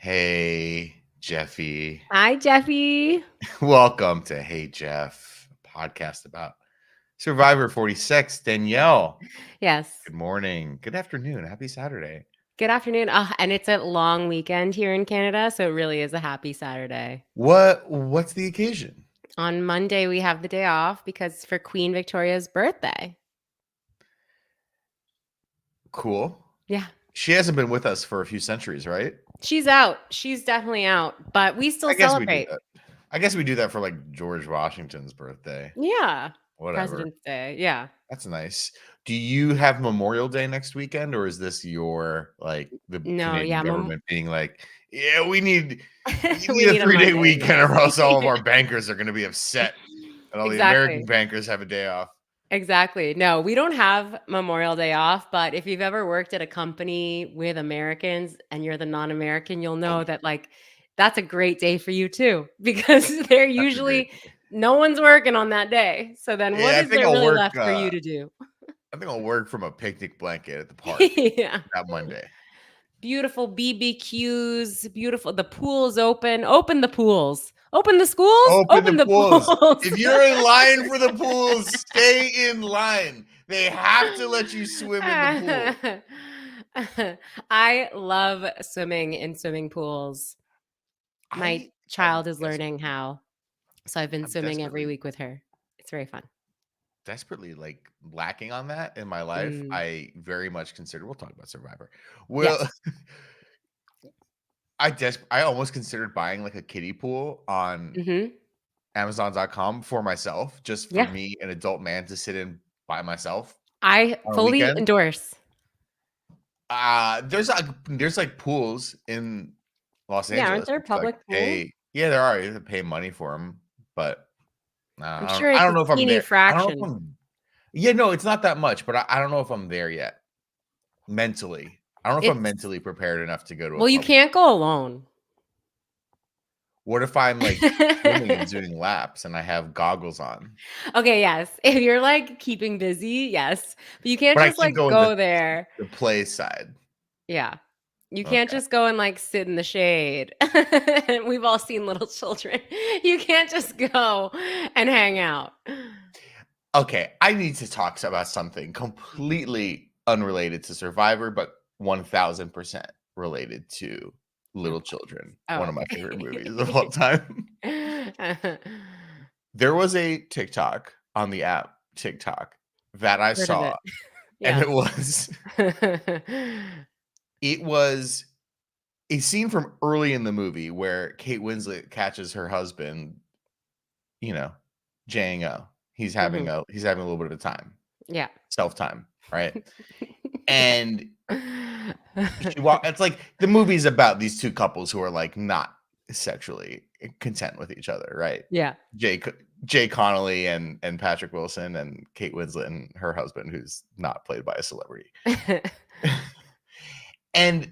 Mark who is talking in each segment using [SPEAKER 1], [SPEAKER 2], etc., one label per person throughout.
[SPEAKER 1] Hey, Jeffy.
[SPEAKER 2] Hi, Jeffy.
[SPEAKER 1] Welcome to Hey Jeff, a podcast about Survivor 46. Danielle,
[SPEAKER 2] Yes.
[SPEAKER 1] good morning. Good afternoon. Happy Saturday.
[SPEAKER 2] Good afternoon. And it's a long weekend here in Canada, so it really is a happy Saturday.
[SPEAKER 1] What's the occasion?
[SPEAKER 2] On Monday, we have the day off because for Queen Victoria's birthday.
[SPEAKER 1] Cool.
[SPEAKER 2] Yeah.
[SPEAKER 1] She hasn't been with us for a few centuries, right?
[SPEAKER 2] She's out. She's definitely out, but we still
[SPEAKER 1] I guess we do
[SPEAKER 2] celebrate.
[SPEAKER 1] that. I guess we do that for like George Washington's birthday.
[SPEAKER 2] Yeah.
[SPEAKER 1] Whatever.
[SPEAKER 2] President's Day. Yeah.
[SPEAKER 1] That's nice. Do you have Memorial Day next weekend, or is this your the
[SPEAKER 2] No,
[SPEAKER 1] Canadian
[SPEAKER 2] yeah.
[SPEAKER 1] government being like, yeah, we need
[SPEAKER 2] We
[SPEAKER 1] a
[SPEAKER 2] need a
[SPEAKER 1] 3-day
[SPEAKER 2] Monday.
[SPEAKER 1] weekend,
[SPEAKER 2] Yeah.
[SPEAKER 1] or else all of our bankers are going to be upset, and all the American
[SPEAKER 2] Exactly.
[SPEAKER 1] bankers have a day off.
[SPEAKER 2] Exactly. No, we don't have Memorial Day off, but if you've ever worked at a company with Americans and you're the non-American, you'll know that that's a great day for you too, because they're
[SPEAKER 1] That's a great
[SPEAKER 2] usually
[SPEAKER 1] day.
[SPEAKER 2] no one's working on that day. So then what
[SPEAKER 1] Yeah, I
[SPEAKER 2] is
[SPEAKER 1] think
[SPEAKER 2] there
[SPEAKER 1] I'll
[SPEAKER 2] really
[SPEAKER 1] work.
[SPEAKER 2] left for you to do?
[SPEAKER 1] I think I'll work from a picnic blanket at the park
[SPEAKER 2] Yeah.
[SPEAKER 1] that Monday.
[SPEAKER 2] Beautiful BBQs, beautiful. The pool's open. Open the pools. Open the schools.
[SPEAKER 1] Open the
[SPEAKER 2] Open the
[SPEAKER 1] pools.
[SPEAKER 2] pools.
[SPEAKER 1] If you're in line for the pools, stay in line. They have to let you swim in the pool.
[SPEAKER 2] I love swimming in swimming pools. My child is learning how. So I've been
[SPEAKER 1] I'm
[SPEAKER 2] swimming every week with her. It's very fun.
[SPEAKER 1] desperately lacking on that in my life.
[SPEAKER 2] Mm.
[SPEAKER 1] I very much consider. We'll talk about Survivor.
[SPEAKER 2] Yes.
[SPEAKER 1] I almost considered buying a kiddie pool on
[SPEAKER 2] Mm-hmm.
[SPEAKER 1] Amazon.com for myself, just for
[SPEAKER 2] Yeah.
[SPEAKER 1] me, an adult man, to sit in by myself
[SPEAKER 2] I
[SPEAKER 1] on a
[SPEAKER 2] fully
[SPEAKER 1] weekend.
[SPEAKER 2] endorse.
[SPEAKER 1] There's pools in Los
[SPEAKER 2] Yeah, aren't
[SPEAKER 1] Angeles.
[SPEAKER 2] there
[SPEAKER 1] Which,
[SPEAKER 2] public pools?
[SPEAKER 1] yeah, there are. You have to pay money for them, but
[SPEAKER 2] I'm sure
[SPEAKER 1] I
[SPEAKER 2] it's
[SPEAKER 1] don't
[SPEAKER 2] a
[SPEAKER 1] know if I'm
[SPEAKER 2] teeny
[SPEAKER 1] there. I don't know if
[SPEAKER 2] fraction.
[SPEAKER 1] I'm. Yeah, no, it's not that much, but I don't know if I'm there yet. Mentally, I don't know if I'm
[SPEAKER 2] It's
[SPEAKER 1] mentally prepared enough to go to a
[SPEAKER 2] well, you
[SPEAKER 1] public.
[SPEAKER 2] can't go alone.
[SPEAKER 1] What if I'm swimming and doing laps and I have goggles on?
[SPEAKER 2] Okay, yes. If you're keeping busy, yes. But you can't
[SPEAKER 1] But I
[SPEAKER 2] just
[SPEAKER 1] can't go in
[SPEAKER 2] go there.
[SPEAKER 1] the play side.
[SPEAKER 2] Yeah. You can't
[SPEAKER 1] Okay.
[SPEAKER 2] just go and sit in the shade. We've all seen little children. You can't just go and hang out.
[SPEAKER 1] Okay, I need to talk about something completely unrelated to Survivor, but 1000% related to Little Children,
[SPEAKER 2] Oh,
[SPEAKER 1] one of my
[SPEAKER 2] okay.
[SPEAKER 1] favorite movies of all time. There was a TikTok on the app TikTok that I
[SPEAKER 2] Heard of
[SPEAKER 1] saw,
[SPEAKER 2] it.
[SPEAKER 1] and
[SPEAKER 2] Yeah.
[SPEAKER 1] it was a scene from early in the movie where Kate Winslet catches her husband, Jang-O. He's having a little bit of a time.
[SPEAKER 2] Yeah.
[SPEAKER 1] Self-time, right? And it's the movie's about these two couples who are not sexually content with each other, right?
[SPEAKER 2] Yeah.
[SPEAKER 1] Jay Connolly and Patrick Wilson, and Kate Winslet and her husband, who's not played by a celebrity. And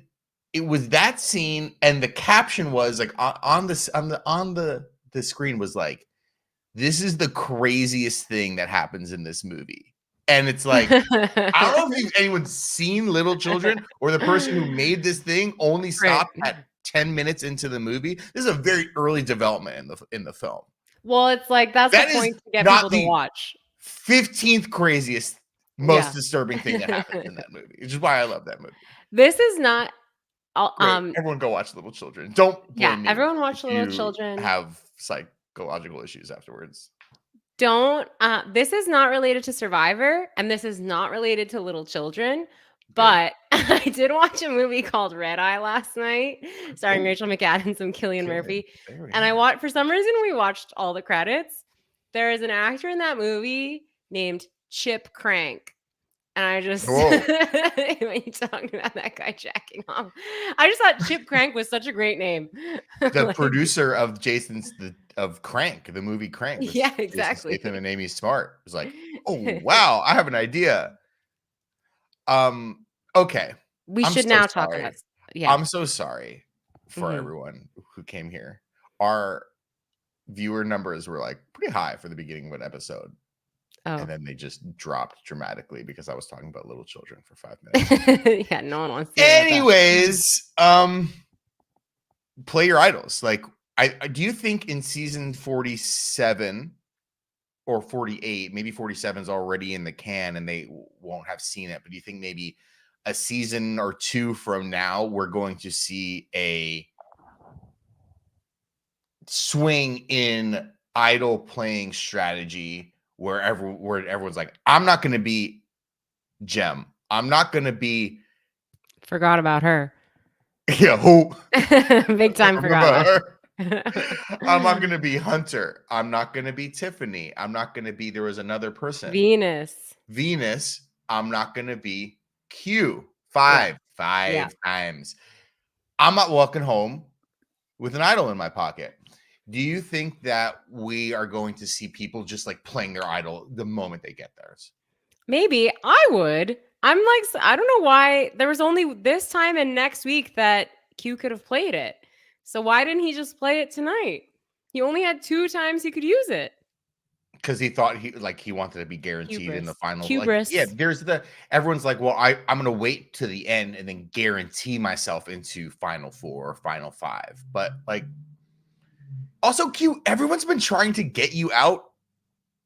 [SPEAKER 1] it was that scene, and the caption was on the screen was this is the craziest thing that happens in this movie. And it's I don't know if anyone's seen Little Children, or the person who made this thing only stopped at 10 minutes into the movie. This is a very early development in the film.
[SPEAKER 2] Well, it's that's
[SPEAKER 1] That
[SPEAKER 2] the
[SPEAKER 1] is
[SPEAKER 2] point to get
[SPEAKER 1] not
[SPEAKER 2] people to
[SPEAKER 1] the
[SPEAKER 2] watch.
[SPEAKER 1] 15th craziest, most disturbing thing that happens in that movie, which is why I love that movie.
[SPEAKER 2] This is not
[SPEAKER 1] Great. Everyone go watch Little Children. Don't blame me.
[SPEAKER 2] Everyone watch Little
[SPEAKER 1] you
[SPEAKER 2] Children.
[SPEAKER 1] Have psychological issues afterwards.
[SPEAKER 2] Don't. This is not related to Survivor, and this is not related to Little Children.
[SPEAKER 1] Good.
[SPEAKER 2] But I did watch a movie called Red Eye last night, starring Rachel McAdams and Cillian Murphy. And for some reason, we watched all the credits. There is an actor in that movie named Chip Crank. And I just, when you talking about that guy jacking off, I just thought Chip Crank was such a great name.
[SPEAKER 1] The producer of of Crank, the movie Crank.
[SPEAKER 2] Yeah, exactly.
[SPEAKER 1] Jason Statham and Amy Smart was oh wow, I have an idea. Okay.
[SPEAKER 2] We should now talk about. Yeah,
[SPEAKER 1] I'm so sorry for everyone who came here. Our viewer numbers were pretty high for the beginning of an episode.
[SPEAKER 2] Oh.
[SPEAKER 1] And then they just dropped dramatically because I was talking about Little Children for 5 minutes.
[SPEAKER 2] Yeah, no one wants to.
[SPEAKER 1] Anyways, play your idols. Like, I do you think in season 47 or 48, maybe 47 is already in the can and they won't have seen it, but do you think maybe a season or two from now we're going to see a swing in idol playing strategy where everyone's like, I'm not going to be Gem. I'm not going to be
[SPEAKER 2] Forgot about her.
[SPEAKER 1] Yeah, who?
[SPEAKER 2] Big time forgot about her.
[SPEAKER 1] I'm not going to be Hunter. I'm not going to be Tiffany. I'm not going to be, there was another person.
[SPEAKER 2] Venus.
[SPEAKER 1] I'm not going to be Q. Five times. I'm not walking home with an idol in my pocket. Do you think that we are going to see people just like playing their idol the moment they get theirs?
[SPEAKER 2] Maybe I would. I'm like, I don't know why there was only this time and next week that Q could have played it. So why didn't he just play it tonight? He only had 2 times he could use it.
[SPEAKER 1] Because he thought he wanted to be guaranteed in the final.
[SPEAKER 2] Hubris.
[SPEAKER 1] Like, yeah, everyone's like, well, I'm gonna wait to the end and then guarantee myself into final 4 or final 5. But like, also Q, everyone's been trying to get you out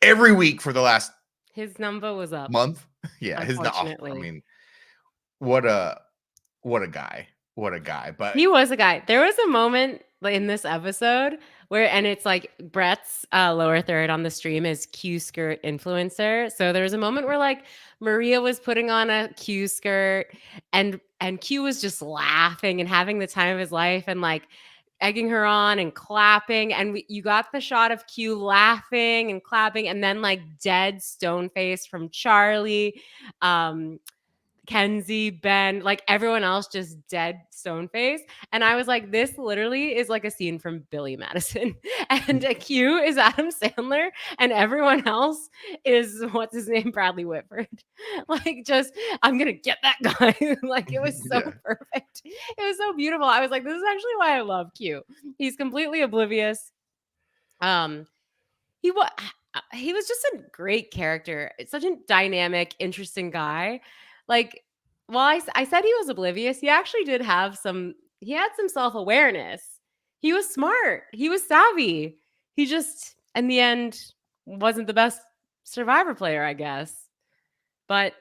[SPEAKER 1] every week for the last
[SPEAKER 2] his number was up
[SPEAKER 1] month. Yeah,
[SPEAKER 2] unfortunately.
[SPEAKER 1] I mean, what a guy. What a guy. But
[SPEAKER 2] he was a guy. There was a moment in this episode where, and it's like Brett's lower third on the stream is Q skirt influencer. So there was a moment where like Maria was putting on a Q skirt and Q was just laughing and having the time of his life and like egging her on and clapping. And you got the shot of Q laughing and clapping and then like dead stone face from Charlie. Kenzie, Ben, like everyone else just dead stone face. And I was like, this literally is like a scene from Billy Madison. And Q is Adam Sandler and everyone else is what's his name? Bradley Whitford. Like just, I'm gonna get that guy. Like it was so perfect. It was so beautiful. I was like, this is actually why I love Q. He's completely oblivious. He was just a great character. It's such a dynamic, interesting guy. Like, while I said he was oblivious, he actually did have he had some self-awareness. He was smart. He was savvy. He just, in the end, wasn't the best Survivor player, I guess. But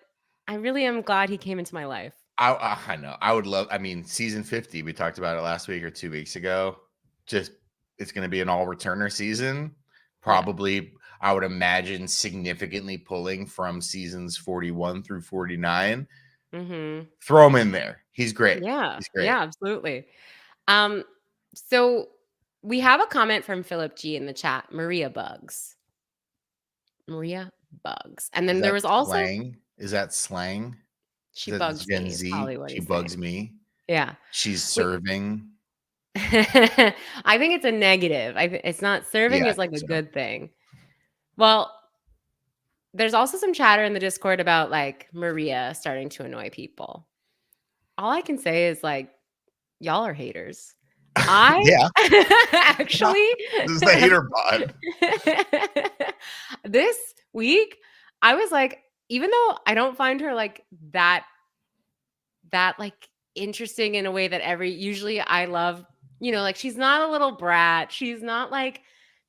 [SPEAKER 2] I really am glad he came into my life.
[SPEAKER 1] I know. I would love, I mean, season 50, we talked about it last week or 2 weeks ago. Just, it's going to be an all returner season. Probably, yeah. I would imagine significantly pulling from seasons 41 through 49.
[SPEAKER 2] Mm-hmm.
[SPEAKER 1] Throw him in there. He's great.
[SPEAKER 2] Yeah.
[SPEAKER 1] He's great.
[SPEAKER 2] Yeah, absolutely. So we have a comment from Philip G in the chat. Maria bugs. And then there was also
[SPEAKER 1] slang. Is that slang?
[SPEAKER 2] She bugs Gen
[SPEAKER 1] Z. She bugs me.
[SPEAKER 2] Yeah.
[SPEAKER 1] She's serving.
[SPEAKER 2] I think it's a negative. It's not serving is like a good thing. Well, there's also some chatter in the Discord about like Maria starting to annoy people. All I can say is like, y'all are haters. Actually,
[SPEAKER 1] this is the hater bot.
[SPEAKER 2] This week, I was like, even though I don't find her like that like interesting in a way that usually I love, like she's not a little brat. She's not like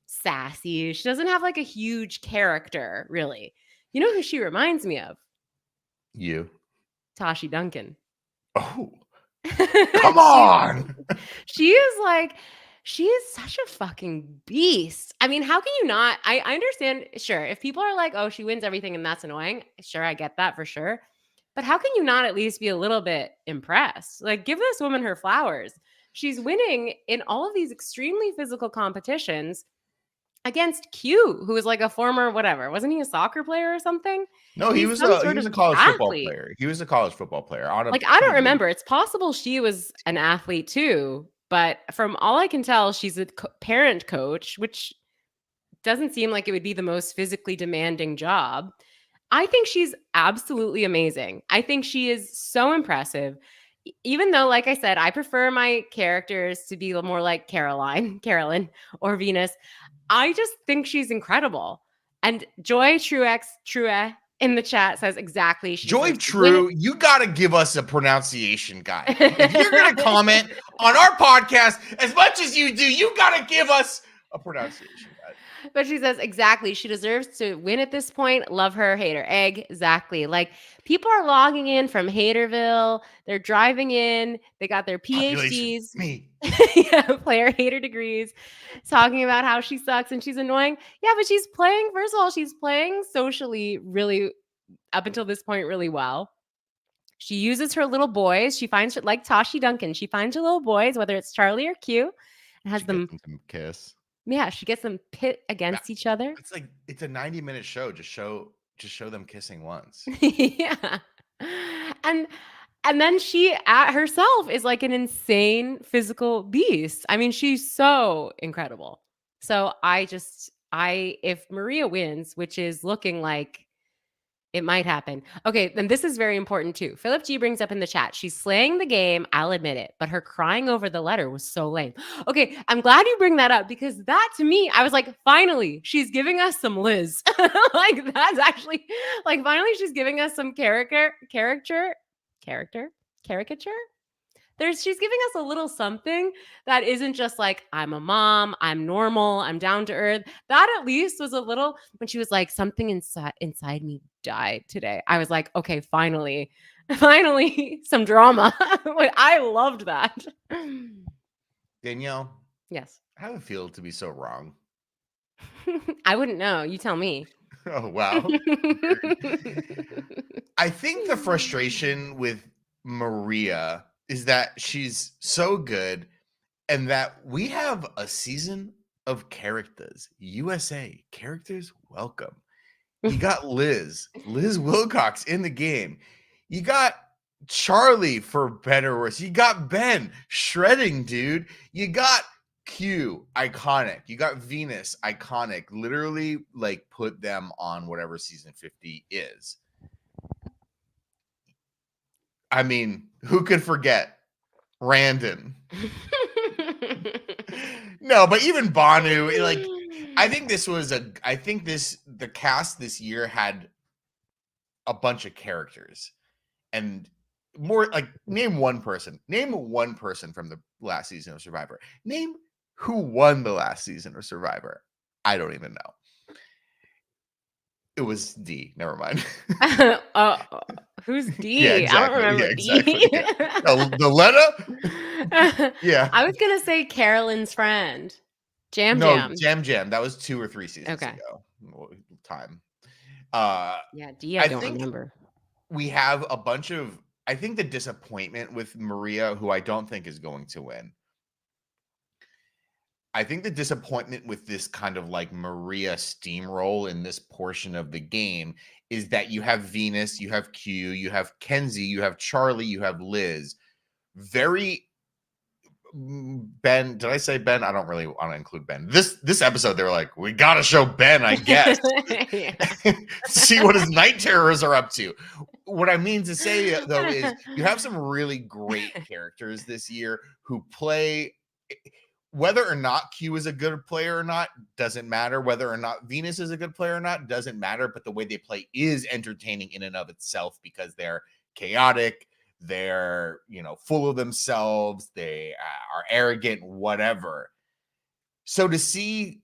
[SPEAKER 2] sassy. She doesn't have like a huge character, really. You know who she reminds me of?
[SPEAKER 1] You.
[SPEAKER 2] Tashi Duncan.
[SPEAKER 1] Oh. Come on.
[SPEAKER 2] She is such a fucking beast. I mean, how can you not? I understand, sure, if people are like, oh, she wins everything and that's annoying. Sure, I get that for sure. But how can you not at least be a little bit impressed? Like, give this woman her flowers. She's winning in all of these extremely physical competitions against Q, who is like a former whatever. Wasn't he a soccer player or something?
[SPEAKER 1] No, he was a college football player. He was a college football player. I
[SPEAKER 2] don't remember. It's possible she was an athlete too, but from all I can tell, she's a parent coach, which doesn't seem like it would be the most physically demanding job. I think she's absolutely amazing. I think she is so impressive. Even though, like I said, I prefer my characters to be more like Carolyn, or Venus. I just think she's incredible. And Joy True in the chat says exactly.
[SPEAKER 1] Joy True, you got to give us a pronunciation guide. If you're going to comment on our podcast, as much as you do, you got to give us a pronunciation.
[SPEAKER 2] But she says, exactly. She deserves to win at this point. Love her, hate her. Exactly. Like, people are logging in from Haterville. They're driving in. They got their
[SPEAKER 1] Population,
[SPEAKER 2] PhDs.
[SPEAKER 1] me.
[SPEAKER 2] Yeah, player hater degrees, talking about how she sucks and she's annoying. Yeah, but she's playing, first of all, she's playing socially really, up until this point, really well. She uses her little boys. She finds, like Tashi Duncan, she finds her little boys, whether it's Charlie or Q, and has them
[SPEAKER 1] kiss.
[SPEAKER 2] Yeah, she gets them pit against each other.
[SPEAKER 1] It's like, it's a 90-minute show. Just show them kissing once.
[SPEAKER 2] Yeah. And then she at herself is like an insane physical beast. I mean, she's so incredible. So if Maria wins, which is looking like it might happen. Okay, then this is very important too. Philip G brings up in the chat, she's slaying the game, I'll admit it, but her crying over the letter was so lame. Okay, I'm glad you bring that up because that to me, I was like, finally, she's giving us some Liz. Like that's actually like finally she's giving us some caricature. She's giving us a little something that isn't just like, I'm a mom, I'm normal, I'm down to earth. That at least was a little, when she was like, something inside me died today. I was like, okay, finally some drama. I loved that.
[SPEAKER 1] Danielle.
[SPEAKER 2] Yes.
[SPEAKER 1] How does it feel to be so wrong?
[SPEAKER 2] I wouldn't know. You tell me.
[SPEAKER 1] Oh, wow. I think the frustration with Maria is that she's so good and that we have a season of characters. USA, characters welcome. You got Liz Wilcox in the game. You got Charlie, for better or worse. You got Ben shredding, dude. You got Q, iconic. You got Venus, iconic. Literally, like, put them on whatever season 50 is. I mean, who could forget Randon? No, but even Banu, like, I think the cast this year had a bunch of characters and more, like, name one person from the last season of Survivor. Name who won the last season of Survivor. I don't even know. It was D. Never mind.
[SPEAKER 2] Who's D?
[SPEAKER 1] Yeah, exactly.
[SPEAKER 2] I don't remember
[SPEAKER 1] exactly.
[SPEAKER 2] D.
[SPEAKER 1] Yeah. The letter? Yeah.
[SPEAKER 2] I was going to say Carolyn's friend. Jam.
[SPEAKER 1] Jam. That was 2 or 3 seasons ago. Time.
[SPEAKER 2] Yeah, D, I don't remember.
[SPEAKER 1] We have a bunch of, I think the disappointment with Maria, who I don't think is going to win. I think the disappointment with this kind of like Maria steamroll in this portion of the game is that you have Venus, you have Q, you have Kenzie, you have Charlie, you have Liz. Very Ben, did I say Ben? I don't really want to include Ben. This episode, they were like, we got to show Ben, I guess. See what his night terrors are up to. What I mean to say, though, is you have some really great characters this year who play. Whether or not Q is a good player or not doesn't matter. Whether or not Venus is a good player or not doesn't matter. But the way they play is entertaining in and of itself because they're chaotic. They're, full of themselves. They are arrogant, whatever. So to see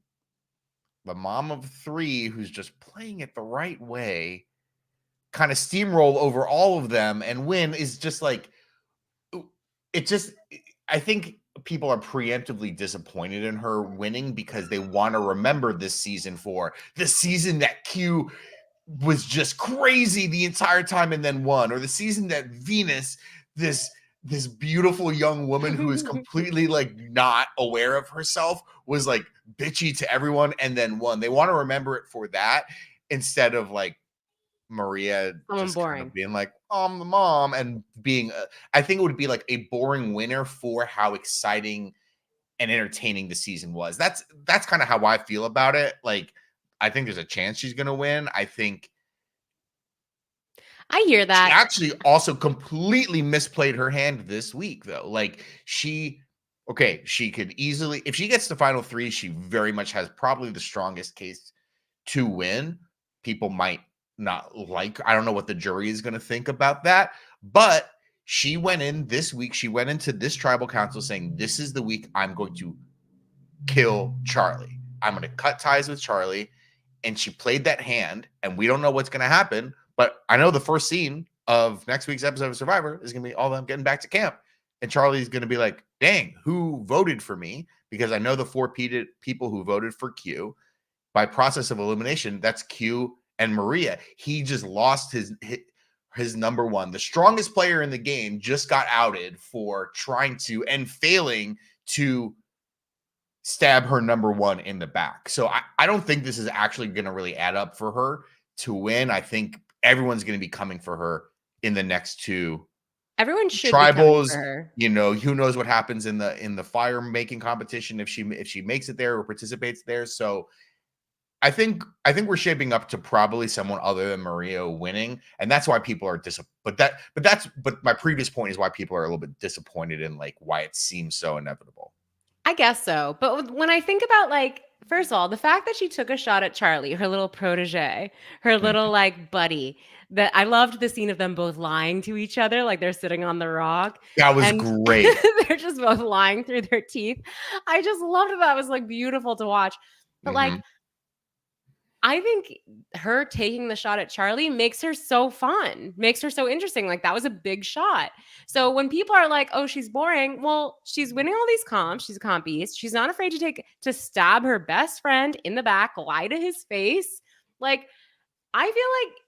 [SPEAKER 1] the mom of 3 who's just playing it the right way kind of steamroll over all of them and win is just like, I think people are preemptively disappointed in her winning because they want to remember this season for the season that Q was just crazy the entire time and then won, or the season that Venus, this beautiful young woman who is completely like not aware of herself, was like bitchy to everyone and then won. They want to remember it for that instead of like Maria just kind of being like, I'm the mom, and being I think it would be like a boring winner for how exciting and entertaining the season was. That's kind of how I feel about it. Like, I think there's a chance she's gonna win. I think
[SPEAKER 2] I hear that.
[SPEAKER 1] She actually also completely misplayed her hand this week, though. Like, she could easily, if she gets to final 3, she very much has probably the strongest case to win. People might not like, I don't know what the jury is going to think about that, but She went in this week. She went into this tribal council saying, this is the week I'm going to kill Charlie. I'm going to cut ties with Charlie. And she played that hand, and we don't know what's going to happen. But I know the first scene of next week's episode of Survivor is going to be all of them getting back to camp. And Charlie's going to be like, dang, who voted for me? Because I know the 4 people who voted for Q. By process of elimination, that's Q and Maria. He just lost his number one. The strongest player in the game just got outed for trying to and failing to stab her number one in the back. So I don't think this is actually going to really add up for her to win. I think everyone's going to be coming for her in the next 2
[SPEAKER 2] Everyone should
[SPEAKER 1] tribals.
[SPEAKER 2] be coming for her.
[SPEAKER 1] You know, who knows what happens in the fire making competition if she makes it there or participates there. So I think we're shaping up to probably someone other than Maria winning, and that's why people are disappointed. But my previous point is why people are a little bit disappointed in like why it seems so inevitable.
[SPEAKER 2] I guess so. But when I think about, like, first of all, the fact that she took a shot at Charlie, her little protege, her little like buddy, that I loved the scene of them both lying to each other, like they're sitting on the rock.
[SPEAKER 1] That was
[SPEAKER 2] and
[SPEAKER 1] great.
[SPEAKER 2] They're just both lying through their teeth. I just loved it. That was like beautiful to watch. But like, I think her taking the shot at Charlie makes her so fun, makes her so interesting. Like, that was a big shot. So when people are like, oh, she's boring, well, she's winning all these comps. She's a comp beast. She's not afraid to stab her best friend in the back, lie to his face. Like, I feel like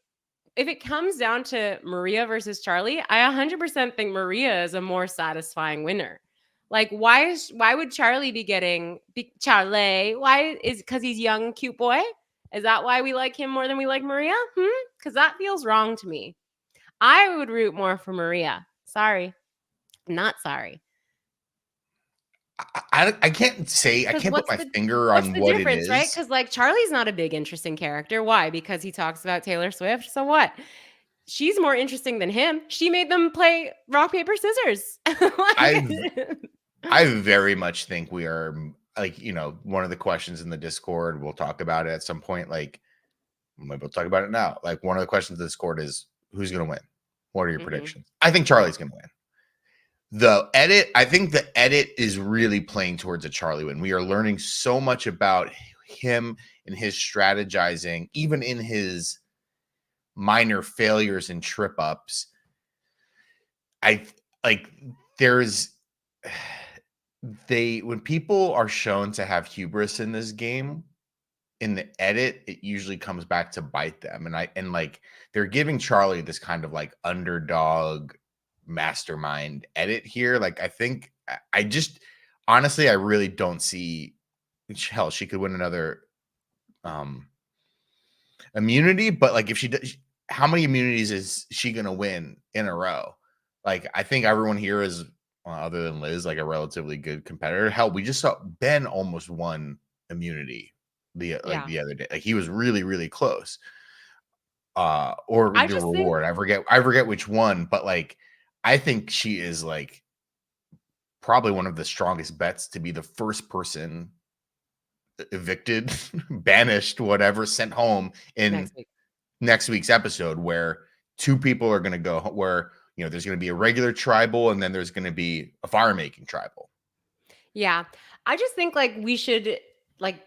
[SPEAKER 2] if it comes down to Maria versus Charlie, I 100% think Maria is a more satisfying winner. Like, why would Charlie be getting Charlie? Why is because he's young, cute boy? Is that why we like him more than we like Maria? Because that feels wrong to me. I would root more for Maria. Sorry. Not sorry.
[SPEAKER 1] I can't say, I can't put my finger on what it is.
[SPEAKER 2] Right? Because like Charlie's not a big, interesting character. Why? Because he talks about Taylor Swift. So what? She's more interesting than him. She made them play rock, paper, scissors.
[SPEAKER 1] I very much think we are, like, you know, one of the questions in the Discord, we'll talk about it at some point. Like, maybe we'll talk about it now. Like, one of the questions in the Discord is, who's going to win? What are your predictions? I think Charlie's going to win. I think the edit is really playing towards a Charlie win. We are learning so much about him and his strategizing, even in his minor failures and trip ups. When people are shown to have hubris in this game, in the edit, it usually comes back to bite them. And like they're giving Charlie this kind of like underdog mastermind edit here. Like, honestly, I really don't see, hell, she could win another immunity, but like if she does, how many immunities is she gonna win in a row? Like, I think everyone here is, other than Liz, like a relatively good competitor. Hell, we just saw Ben almost won immunity the other day. Like, he was really, really close. Or the reward. I forget which one, but like I think she is like probably one of the strongest bets to be the first person evicted, banished, whatever, sent home in next week's episode, where 2 people are going to go, where, you know, there's going to be a regular tribal and then there's going to be a fire making tribal.
[SPEAKER 2] Yeah. I just think like we should, like,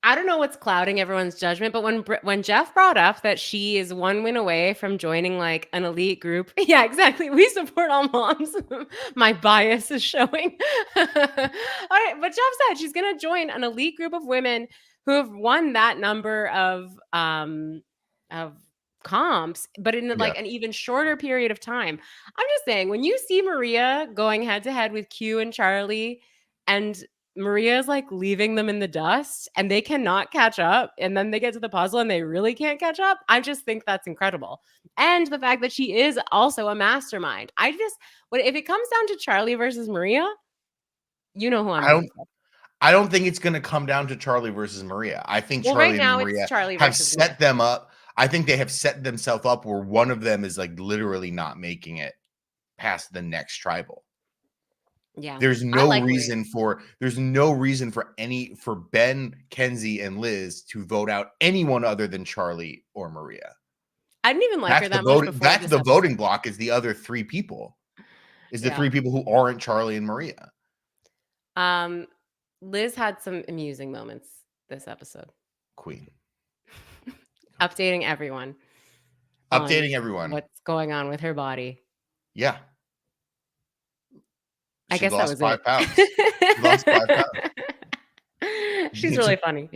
[SPEAKER 2] I don't know what's clouding everyone's judgment, but when Jeff brought up that she is 1 win away from joining like an elite group, yeah, exactly. We support all moms. My bias is showing. All right, but Jeff said she's gonna join an elite group of women who have won that number of comps, but in like an even shorter period of time. I'm just saying, when you see Maria going head to head with Q and Charlie, and Maria is like leaving them in the dust and they cannot catch up, and then they get to the puzzle and they really can't catch up, I just think that's incredible. And the fact that she is also a mastermind. If it comes down to Charlie versus Maria, you know who
[SPEAKER 1] I don't think it's going to come down to Charlie versus Maria. I think Charlie and Maria have set them up. I think they have set themselves up where one of them is like literally not making it past the next tribal.
[SPEAKER 2] Yeah.
[SPEAKER 1] There's no reason for Ben, Kenzie, and Liz to vote out anyone other than Charlie or Maria.
[SPEAKER 2] I didn't even like her that much before.
[SPEAKER 1] That's the voting block, is the other 3 people. is the three people who aren't Charlie and Maria.
[SPEAKER 2] Liz had some amusing moments this episode.
[SPEAKER 1] Queen.
[SPEAKER 2] Updating everyone. What's going on with her body.
[SPEAKER 1] Yeah.
[SPEAKER 2] I guess that was
[SPEAKER 1] 5
[SPEAKER 2] it.
[SPEAKER 1] pounds. She lost 5 pounds.
[SPEAKER 2] She's really funny.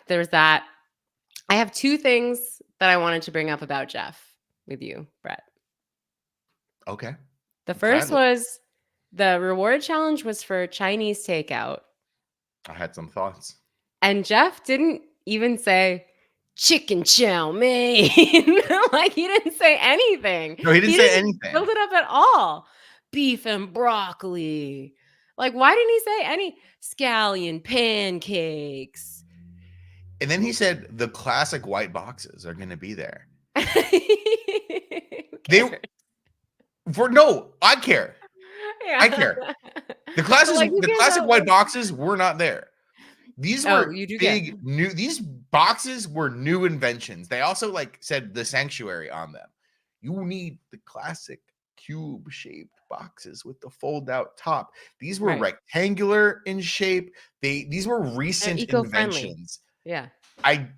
[SPEAKER 2] There's that. I have 2 things that I wanted to bring up about Jeff with you, Brett.
[SPEAKER 1] Okay.
[SPEAKER 2] The first was the reward challenge was for Chinese takeout.
[SPEAKER 1] I had some thoughts.
[SPEAKER 2] And Jeff didn't even say chicken chow mein. Like, he didn't say anything.
[SPEAKER 1] No, he didn't say anything.
[SPEAKER 2] Build it up at all. Beef and broccoli. Like, why didn't he say any scallion pancakes?
[SPEAKER 1] And then he said the classic white boxes are going to be there. I care. Yeah. I care. The classic white boxes were not there. These were these boxes were new inventions. They also said the sanctuary on them. You need the classic cube shaped boxes with the fold out top. These were rectangular in shape. These were recent inventions.
[SPEAKER 2] Yeah.
[SPEAKER 1] I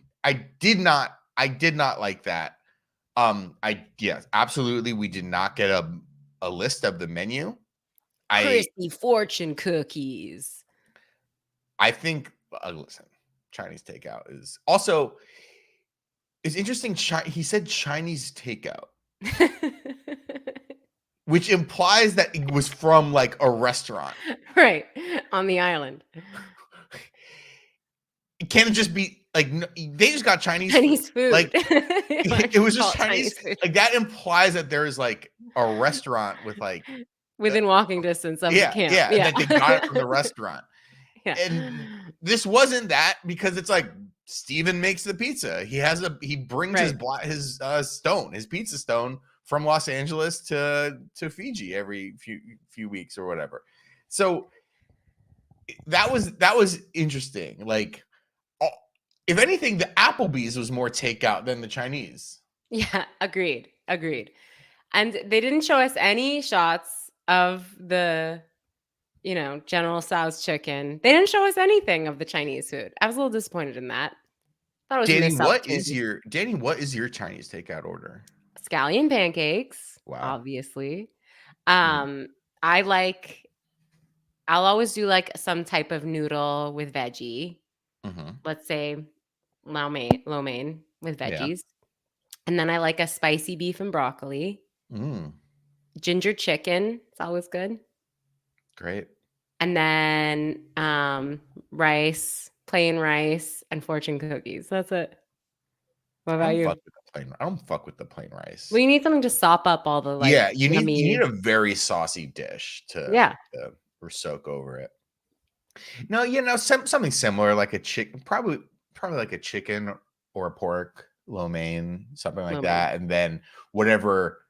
[SPEAKER 1] did not like that. Yes, absolutely. We did not get a list of the menu.
[SPEAKER 2] Crispy fortune cookies.
[SPEAKER 1] I think listen, Chinese takeout is also it's interesting. He said Chinese takeout. Which implies that it was from a restaurant.
[SPEAKER 2] Right. On the island.
[SPEAKER 1] It can't just be they just got Chinese
[SPEAKER 2] food.
[SPEAKER 1] It was just Chinese food. That implies that there's a restaurant with
[SPEAKER 2] within walking distance of the camp.
[SPEAKER 1] Yeah, that they got it from the restaurant. Yeah. And this wasn't that because it's Steven makes the pizza. He brings his pizza stone from Los Angeles to Fiji every few weeks or whatever. So that was interesting. If anything, the Applebee's was more takeout than the Chinese.
[SPEAKER 2] Yeah, agreed. And they didn't show us any shots of the, General Tso's chicken. They didn't show us anything of the Chinese food. I was a little disappointed in that. Thought it was
[SPEAKER 1] Dani, what is your Chinese takeout order?
[SPEAKER 2] Scallion pancakes. Wow. Obviously. I'll always do some type of noodle with veggie. Mm-hmm. Let's say lo mein with veggies. Yeah. And then I like a spicy beef and broccoli. Ginger chicken. It's always good.
[SPEAKER 1] Great.
[SPEAKER 2] And then plain rice, and fortune cookies. That's it. What about you?
[SPEAKER 1] I don't fuck with the plain rice.
[SPEAKER 2] Well, you need something to sop up all the
[SPEAKER 1] you need a very saucy dish to soak over it. No, something similar like a chicken, probably like a chicken or a pork lo mein, something like that, and then whatever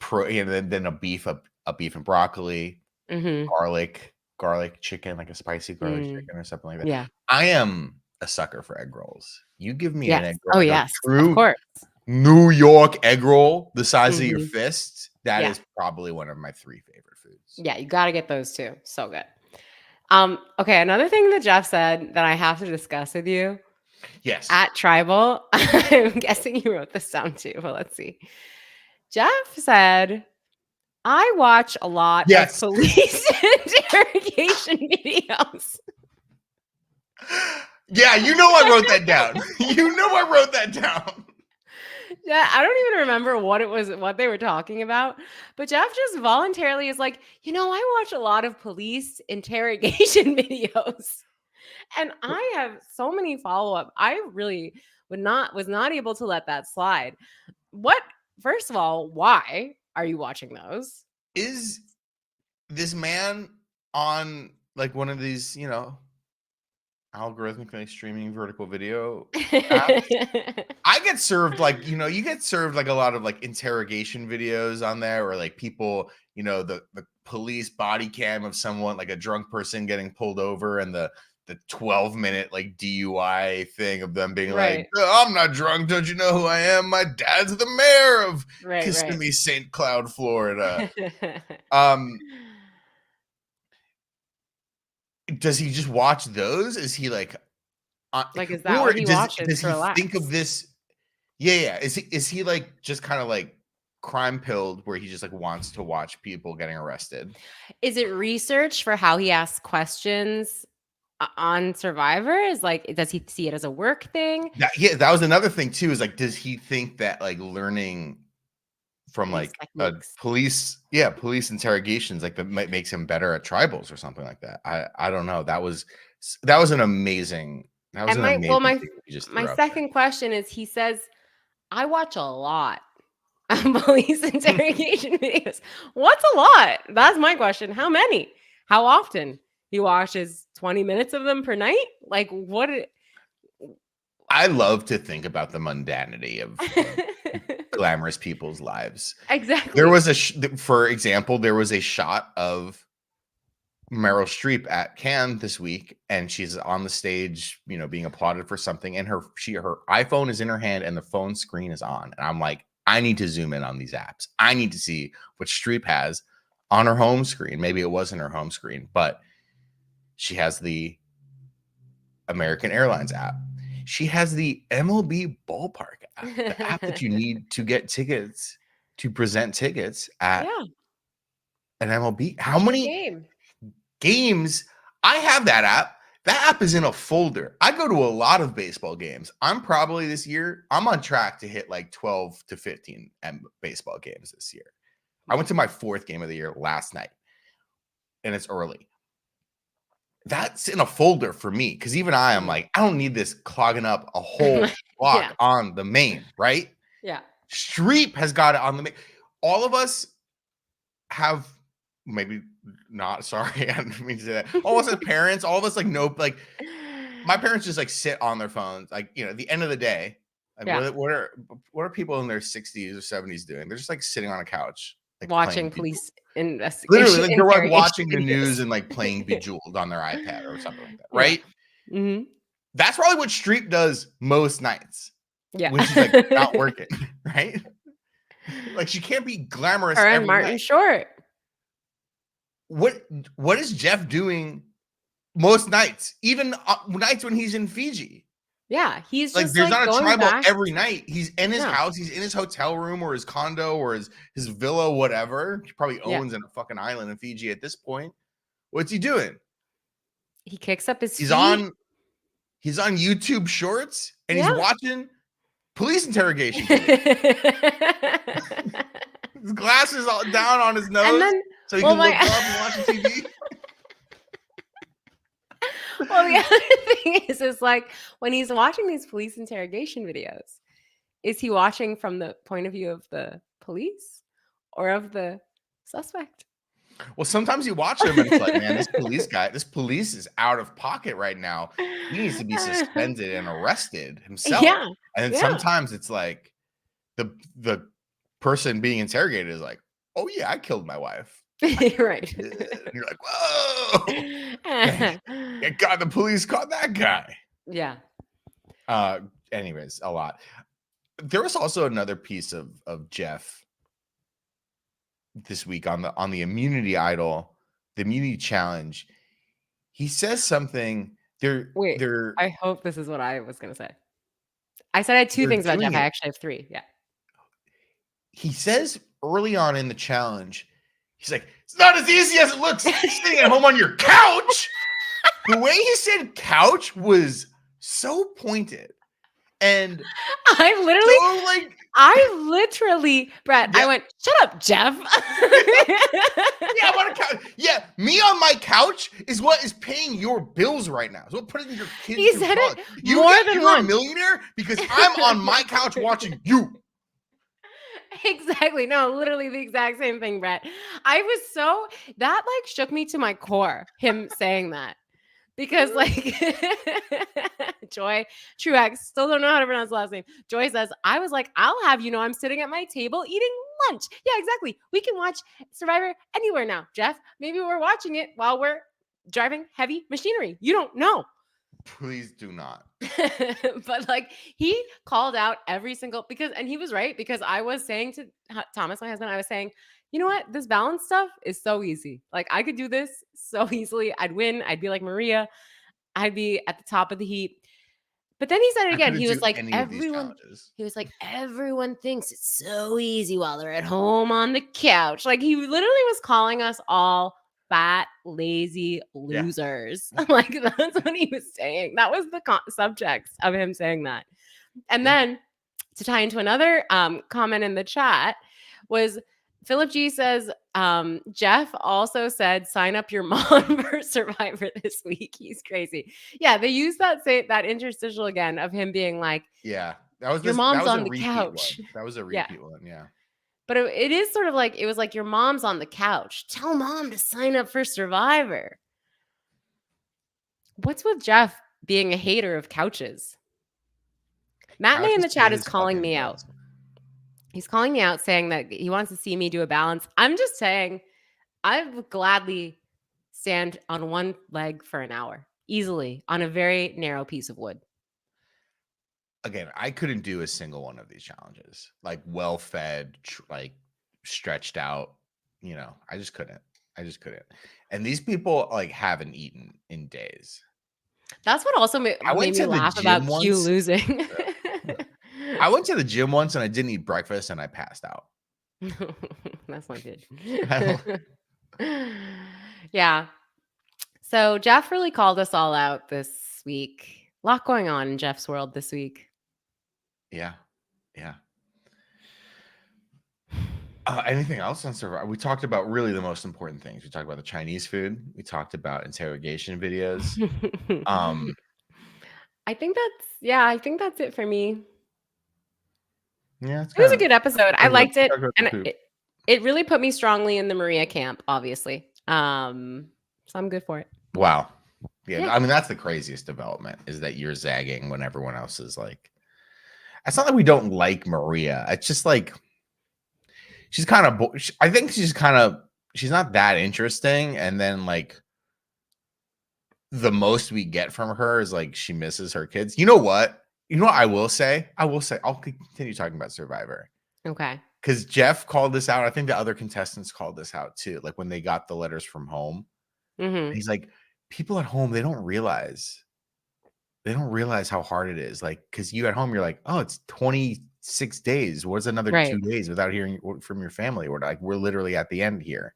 [SPEAKER 1] then a beef and broccoli, garlic chicken, like a spicy garlic chicken or something like that.
[SPEAKER 2] Yeah,
[SPEAKER 1] I am a sucker for egg rolls. You give me an egg roll.
[SPEAKER 2] Oh yes, of course.
[SPEAKER 1] New York egg roll the size of your fist. That is probably one of my 3 favorite foods.
[SPEAKER 2] Yeah, you got to get those too. So good. Okay, another thing that Jeff said that I have to discuss with you.
[SPEAKER 1] Yes.
[SPEAKER 2] At Tribal, I'm guessing you wrote this down too, but let's see. Jeff said, I watch a lot of police interrogation videos.
[SPEAKER 1] Yeah, I wrote that down. I wrote that down.
[SPEAKER 2] Yeah, I don't even remember what they were talking about. But Jeff just voluntarily is like, I watch a lot of police interrogation videos. And I have so many follow-up. I really was not able to let that slide. First of all, why are you watching those?
[SPEAKER 1] Is this man on one of these, algorithmically streaming vertical video apps? I get served you get served a lot of interrogation videos on there, or people, the police body cam of someone, a drunk person getting pulled over, and the the 12-minute like DUI thing of them being
[SPEAKER 2] Right.
[SPEAKER 1] like, oh, I'm not drunk. Don't you know who I am? My dad's the mayor of
[SPEAKER 2] Right.
[SPEAKER 1] Kissimmee, St. Cloud, Florida. Does he just watch those? Is he like,
[SPEAKER 2] Like, is that
[SPEAKER 1] or
[SPEAKER 2] what he
[SPEAKER 1] does
[SPEAKER 2] watches
[SPEAKER 1] he
[SPEAKER 2] to
[SPEAKER 1] think of
[SPEAKER 2] relax?
[SPEAKER 1] this? Yeah. Is he like just kind of like crime pilled where he just like wants to watch people getting arrested?
[SPEAKER 2] Is it research for how he asks questions on survivors? Like, does he see it as a work thing?
[SPEAKER 1] That was another thing too, is like, does he think that like learning from
[SPEAKER 2] These
[SPEAKER 1] like
[SPEAKER 2] techniques.
[SPEAKER 1] police interrogations like that makes him better at tribals or something like that? I don't know. That was an amazing
[SPEAKER 2] And
[SPEAKER 1] thing you just
[SPEAKER 2] my
[SPEAKER 1] threw out there.
[SPEAKER 2] second question is, he says, I watch a lot of police interrogation videos. What's a lot? That's my question. How many? How often? He watches 20 minutes of them per night? Like, what?
[SPEAKER 1] I love to think about the mundanity of glamorous people's lives.
[SPEAKER 2] Exactly.
[SPEAKER 1] There was for example, there was a shot of Meryl Streep at Cannes this week, and she's on the stage, you know, being applauded for something, and her iPhone is in her hand and the phone screen is on. And I'm like, I need to zoom in on these apps. I need to see what Streep has on her home screen. Maybe it wasn't her home screen, but she has the American Airlines app. She has the MLB ballpark app, the app that you need to get tickets, to present tickets at an MLB. How many games? I have that app. That app is in a folder. I go to a lot of baseball games. I'm probably this year, I'm on track to hit like 12 to 15 baseball games this year. I went to my 4th game of the year last night, and it's early. That's in a folder for me, because even I am like, I don't need this clogging up a whole block on the main, right?
[SPEAKER 2] Yeah.
[SPEAKER 1] Streep has got it on the main. All of us have, maybe not, sorry, I didn't mean to say that. All of us as parents, all of us like, nope, like my parents just like sit on their phones. Like, you know, at the end of the day, like what are people in their 60s or 70s doing? They're just like sitting on a couch, like
[SPEAKER 2] watching police investigation.
[SPEAKER 1] Literally, like they're like watching the news and like playing Bejeweled on their iPad or something like that, right?
[SPEAKER 2] Mm-hmm.
[SPEAKER 1] That's probably what Streep does most nights.
[SPEAKER 2] Yeah,
[SPEAKER 1] when she's like not working, right? Like she can't be glamorous.
[SPEAKER 2] Her and Martin Short.
[SPEAKER 1] What is Jeff doing most nights? Even nights when he's in Fiji.
[SPEAKER 2] Yeah, he's
[SPEAKER 1] like
[SPEAKER 2] just
[SPEAKER 1] there's
[SPEAKER 2] like
[SPEAKER 1] not a tribal
[SPEAKER 2] back.
[SPEAKER 1] every night. He's in his house. He's in his hotel room or his condo or his villa, whatever. He probably owns in a fucking island in Fiji at this point. What's he doing?
[SPEAKER 2] He kicks up his feet.
[SPEAKER 1] He's on YouTube Shorts and he's watching police interrogation. His glasses all down on his nose, so he can look up and watch TV.
[SPEAKER 2] Well, the other thing is like when he's watching these police interrogation videos, is he watching from the point of view of the police or of the suspect?
[SPEAKER 1] Well, sometimes you watch him and it's like, man, this police is out of pocket right now. He needs to be suspended and arrested himself.
[SPEAKER 2] Yeah.
[SPEAKER 1] And then sometimes it's like the person being interrogated is like, oh yeah, I killed my wife.
[SPEAKER 2] Right.
[SPEAKER 1] And you're like, whoa. Thank God the police caught that guy.
[SPEAKER 2] Yeah.
[SPEAKER 1] Anyways, a lot. There was also another piece of Jeff this week on the immunity idol, the immunity challenge. He says something there.
[SPEAKER 2] I hope this is what I was gonna say. I said I had 2 things about Jeff. I actually have 3. Yeah.
[SPEAKER 1] He says early on in the challenge, he's like, it's not as easy as it looks sitting at home on your couch. The way he said couch was so pointed. And
[SPEAKER 2] I literally, Brett, I went, shut up, Jeff.
[SPEAKER 1] I'm on a couch. Yeah, me on my couch is what is paying your bills right now. Is what putting your kids
[SPEAKER 2] He said
[SPEAKER 1] college.
[SPEAKER 2] it more than once.
[SPEAKER 1] You're a millionaire because I'm on my couch watching you.
[SPEAKER 2] Exactly. No, literally the exact same thing, Brett. I was that like shook me to my core, him saying that. Because like Joy Truex, still don't know how to pronounce the last name. Joy says, I was like, I'll have you know I'm sitting at my table eating lunch. Yeah, exactly. We can watch Survivor anywhere now, Jeff. Maybe we're watching it while we're driving heavy machinery. You don't know.
[SPEAKER 1] Please do not.
[SPEAKER 2] But like he called out every single and he was right because I was saying to Thomas, my husband, I was saying, you know what? This balance stuff is so easy. Like I could do this so easily. I'd win. I'd be like Maria. I'd be at the top of the heap. But then he said it
[SPEAKER 1] I
[SPEAKER 2] again.
[SPEAKER 1] couldn't
[SPEAKER 2] He was
[SPEAKER 1] do
[SPEAKER 2] like,
[SPEAKER 1] any of these challenges.
[SPEAKER 2] everyone thinks it's so easy while they're at home on the couch. Like he literally was calling us all fat, lazy losers. Like that's what he was saying. That was the subject of him saying that. And then to tie into another comment in the chat was Philip G says, Jeff also said, sign up your mom for Survivor this week. He's crazy. Yeah, they used that interstitial again of him being like,
[SPEAKER 1] yeah, that was
[SPEAKER 2] your mom's on the couch.
[SPEAKER 1] That was a repeat one. Yeah.
[SPEAKER 2] But it is sort of like, it was like your mom's on the couch. Tell mom to sign up for Survivor. What's with Jeff being a hater of couches? Matinee in the chat is calling me out. He's calling me out saying that he wants to see me do a balance. I'm just saying I would gladly stand on one leg for an hour easily on a very narrow piece of wood.
[SPEAKER 1] Again, I couldn't do a single one of these challenges. Like well-fed, like stretched out, you know, I just couldn't. And these people like haven't eaten in days.
[SPEAKER 2] That's what also made me laugh about Q losing.
[SPEAKER 1] I went to the gym once and I didn't eat breakfast and I passed out.
[SPEAKER 2] That's not good. Yeah. So Jeff really called us all out this week. A lot going on in Jeff's world this week.
[SPEAKER 1] Yeah. Anything else on Survivor? We talked about really the most important things. We talked about the Chinese food. We talked about interrogation videos.
[SPEAKER 2] I think that's it for me.
[SPEAKER 1] Yeah,
[SPEAKER 2] it was a good episode. I liked it, and it really put me strongly in the Maria camp, obviously. So I'm good for it.
[SPEAKER 1] Wow. Yeah, I mean that's the craziest development is that you're zagging when everyone else is like. It's not that we don't like Maria. It's just like she's kind of. I think she's not that interesting, and then like the most we get from her is like she misses her kids. You know what? I will say I'll continue talking about Survivor.
[SPEAKER 2] Okay.
[SPEAKER 1] Because Jeff called this out. I think the other contestants called this out too. Like when they got the letters from home.
[SPEAKER 2] Mm-hmm.
[SPEAKER 1] He's like, people at home, they don't realize how hard it is. Like, because you at home, you're like, oh, it's 26 days. What's another 2 days without hearing from your family? We're like, we're literally at the end here.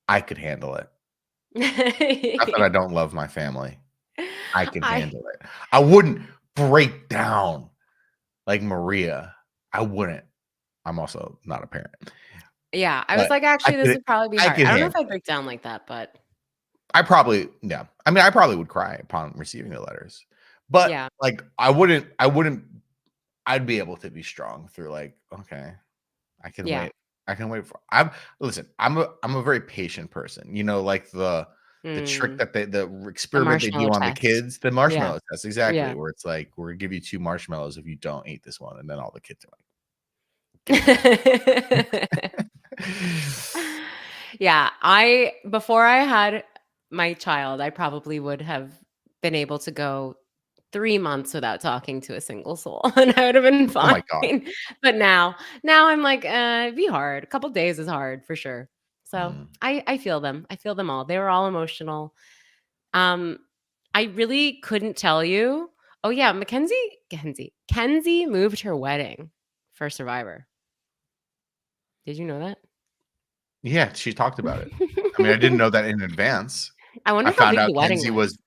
[SPEAKER 1] I could handle it. Not that I don't love my family. I can handle it. I wouldn't break down like Maria. I wouldn't. I'm also not a parent.
[SPEAKER 2] Yeah, I was like, actually, this would probably be hard. I don't know if I'd break down like that, but
[SPEAKER 1] I probably would cry upon receiving the letters. But like I'd be able to be strong through like, okay, I can wait. I can wait for I'm a very patient person. You know, like the trick that the experiment they do on the kids, the marshmallow test, exactly, where it's like, we're gonna give you 2 marshmallows if you don't eat this one, and then all the kids are like
[SPEAKER 2] yeah, before I had my child, I probably would have been able to go 3 months without talking to a single soul, and I would have been fine. Oh my God. But now I'm like, it'd be hard. A couple days is hard for sure. So I feel them. I feel them all. They were all emotional. I really couldn't tell you. Oh yeah, Kenzie moved her wedding for Survivor. Did you know that?
[SPEAKER 1] Yeah, she talked about it. I mean, I didn't know that in advance.
[SPEAKER 2] I found out Kenzie was.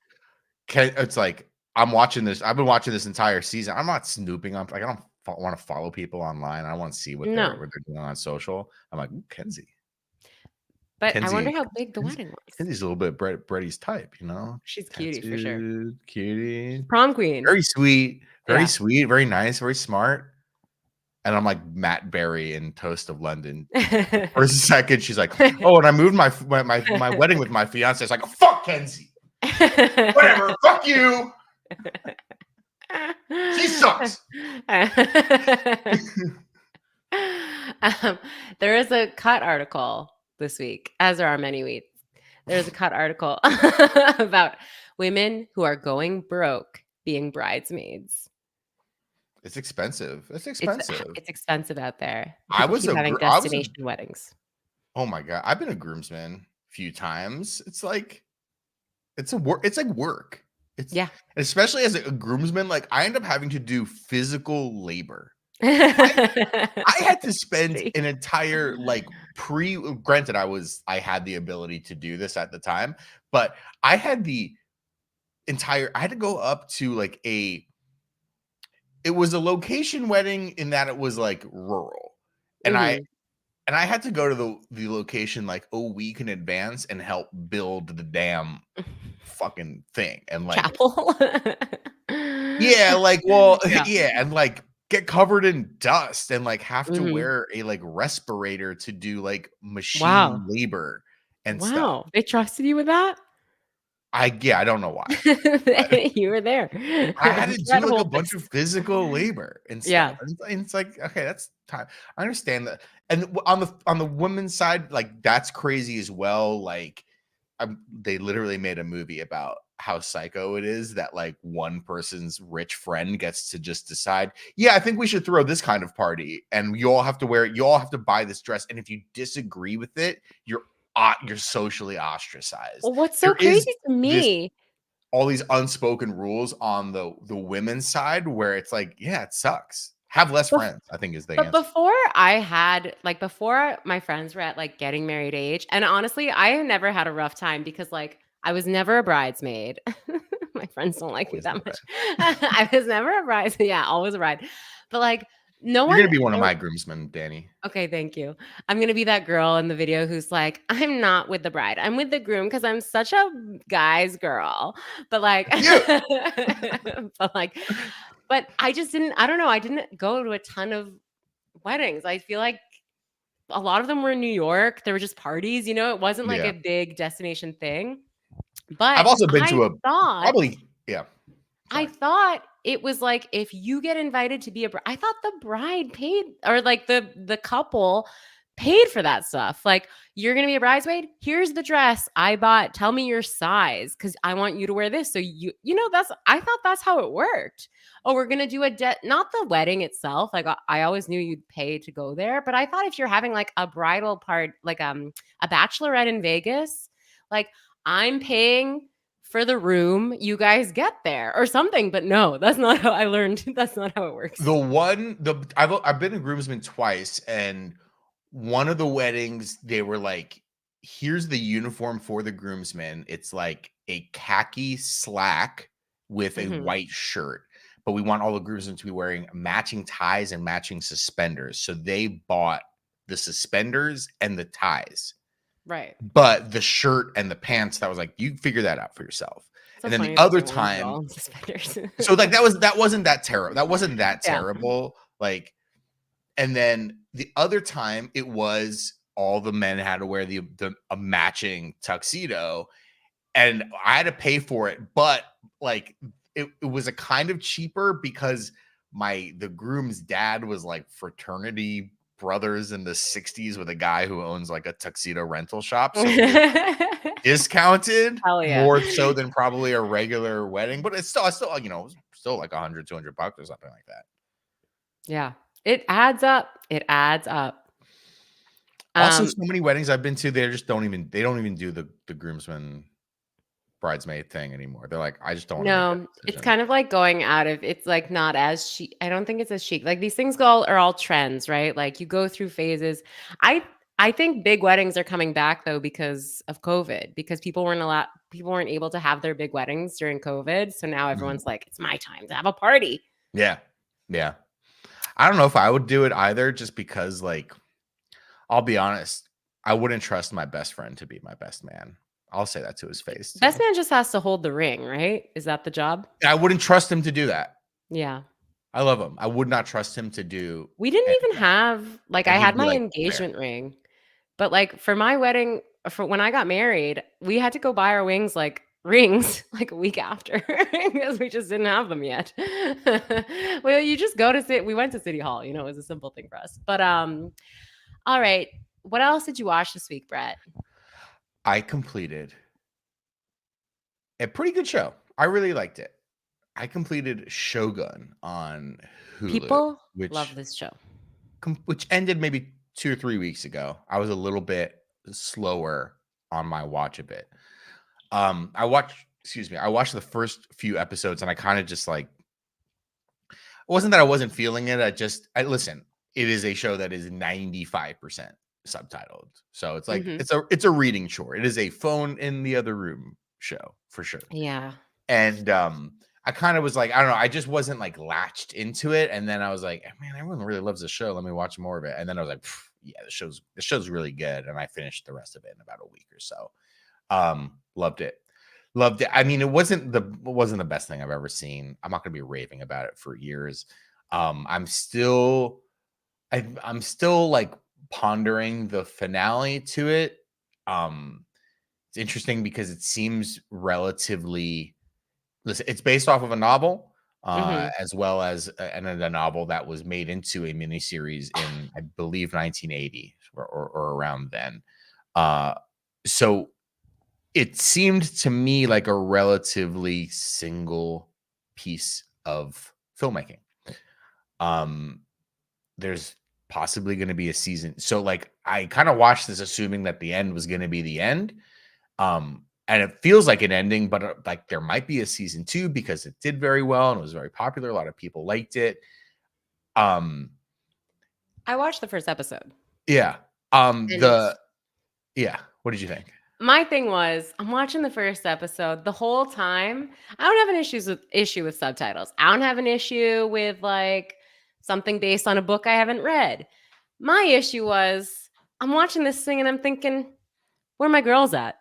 [SPEAKER 1] It's like I'm watching this. I've been watching this entire season. I'm not snooping on. Like I don't want to follow people online. I want to see what they're doing on social. I'm like, Kenzie.
[SPEAKER 2] But I wonder how big the wedding was.
[SPEAKER 1] Kenzie's a little bit Brady's type, you know.
[SPEAKER 2] She's cutie for sure.
[SPEAKER 1] Cutie.
[SPEAKER 2] Prom queen.
[SPEAKER 1] Very sweet. Very sweet. Very nice. Very smart. And I'm like Matt Berry in Toast of London. For a second, she's like, "Oh, and I moved my wedding with my fiance." It's like, "Fuck Kenzie, whatever, fuck you." She sucks.
[SPEAKER 2] There is a cut article this week, as there are many weeks, There's a cut article about women who are going broke being bridesmaids.
[SPEAKER 1] It's expensive. It's
[SPEAKER 2] It's
[SPEAKER 1] expensive.
[SPEAKER 2] it's expensive out there.
[SPEAKER 1] I
[SPEAKER 2] People
[SPEAKER 1] was
[SPEAKER 2] keep
[SPEAKER 1] a
[SPEAKER 2] having
[SPEAKER 1] gr I was a
[SPEAKER 2] destination weddings.
[SPEAKER 1] Oh my god, I've been a groomsman a few times. It's like it's like work. It's
[SPEAKER 2] Yeah.
[SPEAKER 1] especially as a groomsman, like, I end up having to do physical labor. I had to spend
[SPEAKER 2] See?
[SPEAKER 1] an entire, like, granted, I had the ability to do this at the time, but I had I had to go up to, like, it was a location wedding in that it was, like, rural, and I
[SPEAKER 2] Mhm.
[SPEAKER 1] and I had to go to the location, like, a week in advance and help build the damn fucking thing, and, like
[SPEAKER 2] Chapel?
[SPEAKER 1] yeah, like, well,
[SPEAKER 2] Yeah.
[SPEAKER 1] yeah, and, like, get covered in dust and, like, have to
[SPEAKER 2] Mhm.
[SPEAKER 1] wear a, like, respirator to do, like, machine
[SPEAKER 2] Wow.
[SPEAKER 1] labor and stuff.
[SPEAKER 2] Wow. They trusted you with that?
[SPEAKER 1] I don't know why.
[SPEAKER 2] You were there.
[SPEAKER 1] I had to do,
[SPEAKER 2] Brett,
[SPEAKER 1] like, a
[SPEAKER 2] hold
[SPEAKER 1] bunch of
[SPEAKER 2] this.
[SPEAKER 1] physical labor and stuff,
[SPEAKER 2] Yeah.
[SPEAKER 1] and it's like, okay, that's time. I understand that, and on the women's side, like, that's crazy as well, like, they literally made a movie about how psycho it is that, like, one person's rich friend gets to just decide, "Yeah, I think we should throw this kind of party, and you all have to wear it. You all have to buy this dress, and if you disagree with it, you're socially ostracized."
[SPEAKER 2] Well, what's so
[SPEAKER 1] There is
[SPEAKER 2] crazy to
[SPEAKER 1] this
[SPEAKER 2] me
[SPEAKER 1] all these unspoken rules on the women's side where it's like, yeah, it sucks. Have less
[SPEAKER 2] bef
[SPEAKER 1] friends, I think is the
[SPEAKER 2] but
[SPEAKER 1] answer.
[SPEAKER 2] before my friends were at, like, getting married age, and honestly, I have never had a rough time because, like, I was never a bridesmaid. My friends don't like me
[SPEAKER 1] Always
[SPEAKER 2] that
[SPEAKER 1] the
[SPEAKER 2] much.
[SPEAKER 1] best.
[SPEAKER 2] I was never a bridesmaid. Yeah, always a bride. But, like, no
[SPEAKER 1] You're
[SPEAKER 2] one
[SPEAKER 1] gonna be one of
[SPEAKER 2] no
[SPEAKER 1] my groomsmen, Danny.
[SPEAKER 2] okay, thank you. I'm gonna be that girl in the video who's like, "I'm not with the bride. I'm with the groom because 'cause I'm such a guy's girl." But, like
[SPEAKER 1] Yeah.
[SPEAKER 2] but, like but I just didn't I don't know, I didn't go to a ton of weddings. I feel like a lot of them were in New York. They were just parties, it wasn't like
[SPEAKER 1] Yeah.
[SPEAKER 2] a big destination thing.
[SPEAKER 1] I've
[SPEAKER 2] But
[SPEAKER 1] also been to a probably yeah.
[SPEAKER 2] I
[SPEAKER 1] Sorry.
[SPEAKER 2] thought it was like if you get invited to be I thought the bride paid or like the couple paid for that stuff. Like you're going to be a bridesmaid, here's the dress I bought. Tell me your size cuz I want you to wear this. So that's I thought that's how it worked. Oh, we're going to do not the wedding itself. Like I always knew you'd pay to go there, but I thought if you're having like a bridal part like a bachelorette in Vegas, like I'm paying for the room you guys get there or something. But no, that's not how I learned. That's not how it works.
[SPEAKER 1] I've been a groomsman twice, and one of the weddings, they were like, "Here's the uniform for the groomsmen. It's like a khaki slack with a
[SPEAKER 2] Mhm.
[SPEAKER 1] white shirt, but we want all the groomsmen to be wearing matching ties and matching suspenders." So they bought the suspenders and the ties.
[SPEAKER 2] Right.
[SPEAKER 1] But the shirt and the pants, that was like, "You figure that out for yourself."
[SPEAKER 2] So
[SPEAKER 1] And then the
[SPEAKER 2] funny that
[SPEAKER 1] other
[SPEAKER 2] they wanted it
[SPEAKER 1] time
[SPEAKER 2] all in suspenders.
[SPEAKER 1] so, like, that wasn't that
[SPEAKER 2] Yeah.
[SPEAKER 1] terrible, like and then the other time, it was all the men had to wear a matching tuxedo, and I had to pay for it, but, like, it was a kind of cheaper because the groom's dad was, like, fraternity brothers in the '60s with a guy who owns, like, a tuxedo rental shop, so it was discounted
[SPEAKER 2] Hell yeah.
[SPEAKER 1] more so than probably a regular wedding, but it was still like 100, $200 or something like that.
[SPEAKER 2] Yeah. It adds up. It adds up.
[SPEAKER 1] Also, so
[SPEAKER 2] Um,
[SPEAKER 1] many weddings I've been to, they don't even do the groomsmen bridesmaid thing anymore. They're like, I just don't want to make that
[SPEAKER 2] no, it's
[SPEAKER 1] decision.
[SPEAKER 2] kind of like going out of it's like not as chic. I don't think it's as chic. Like these things are all trends, right? Like you go through phases. I I think big weddings are coming back though because of COVID, because people weren't able to have their big weddings during COVID. So now
[SPEAKER 1] Mhm.
[SPEAKER 2] everyone's like, it's my time to have a party.
[SPEAKER 1] Yeah. Yeah. I don't know if I would do it either, just because, like, I'll be honest, I wouldn't trust my best friend to be my best man. I'll say that to his face
[SPEAKER 2] Best
[SPEAKER 1] too.
[SPEAKER 2] man just has to hold the ring, right? Is that the job?
[SPEAKER 1] I wouldn't trust him to do that.
[SPEAKER 2] Yeah.
[SPEAKER 1] I love him. I would not trust him to do
[SPEAKER 2] We didn't
[SPEAKER 1] any of
[SPEAKER 2] even
[SPEAKER 1] that.
[SPEAKER 2] have like I
[SPEAKER 1] And he'd
[SPEAKER 2] had
[SPEAKER 1] be
[SPEAKER 2] my
[SPEAKER 1] like, "Where?"
[SPEAKER 2] engagement ring, but like for my wedding, for when I got married, we had to go buy our rings like a week after because we just didn't have them yet. Well, you just go to we went to City Hall, it was a simple thing for us. But all right. What else did you watch this week, Brett?
[SPEAKER 1] I completed a pretty good show. I really liked it. I completed Shogun on Hulu,
[SPEAKER 2] People love
[SPEAKER 1] which
[SPEAKER 2] this show.
[SPEAKER 1] which ended maybe 2 or 3 weeks ago. I was a little bit slower on my watch of it. I watched the first few episodes and I kind of just like it wasn't that I wasn't feeling it. I listen, it is a show that is 95% subtitled. So it's like
[SPEAKER 2] Mhm.
[SPEAKER 1] it's a reading chore. It is a phone in the other room show for sure.
[SPEAKER 2] Yeah.
[SPEAKER 1] And I kind of was like, I don't know, I just wasn't like latched into it. And then I was like, man, everyone really loves the show. Let me watch more of it. And then I was like, yeah, the show's really good. And I finished the rest of it in about a week or so. Loved it. Loved it. I mean, it wasn't the best thing I've ever seen. I'm not gonna be raving about it for years. I'm still like pondering the finale to it. It's interesting because it seems relatively listen, it's based off of a novel,
[SPEAKER 2] Mhm.
[SPEAKER 1] as well as a novel that was made into a miniseries in, I believe, 1980 or around then. Uh, so it seemed to me like a relatively single piece of filmmaking. Um, there's possibly going to be a season. So like I kind of watched this assuming that the end was going to be the end. And it feels like an ending, but like there might be a season 2 because it did very well and was very popular. A lot of people liked it. Um,
[SPEAKER 2] I watched the first episode,
[SPEAKER 1] yeah.
[SPEAKER 2] and
[SPEAKER 1] Yeah. What did you think?
[SPEAKER 2] my thing was, I'm watching the first episode the whole time. I don't have an issue with subtitles. I don't have an issue with like something based on a book I haven't read. My issue was I'm watching this thing and I'm thinking, where are my girls at?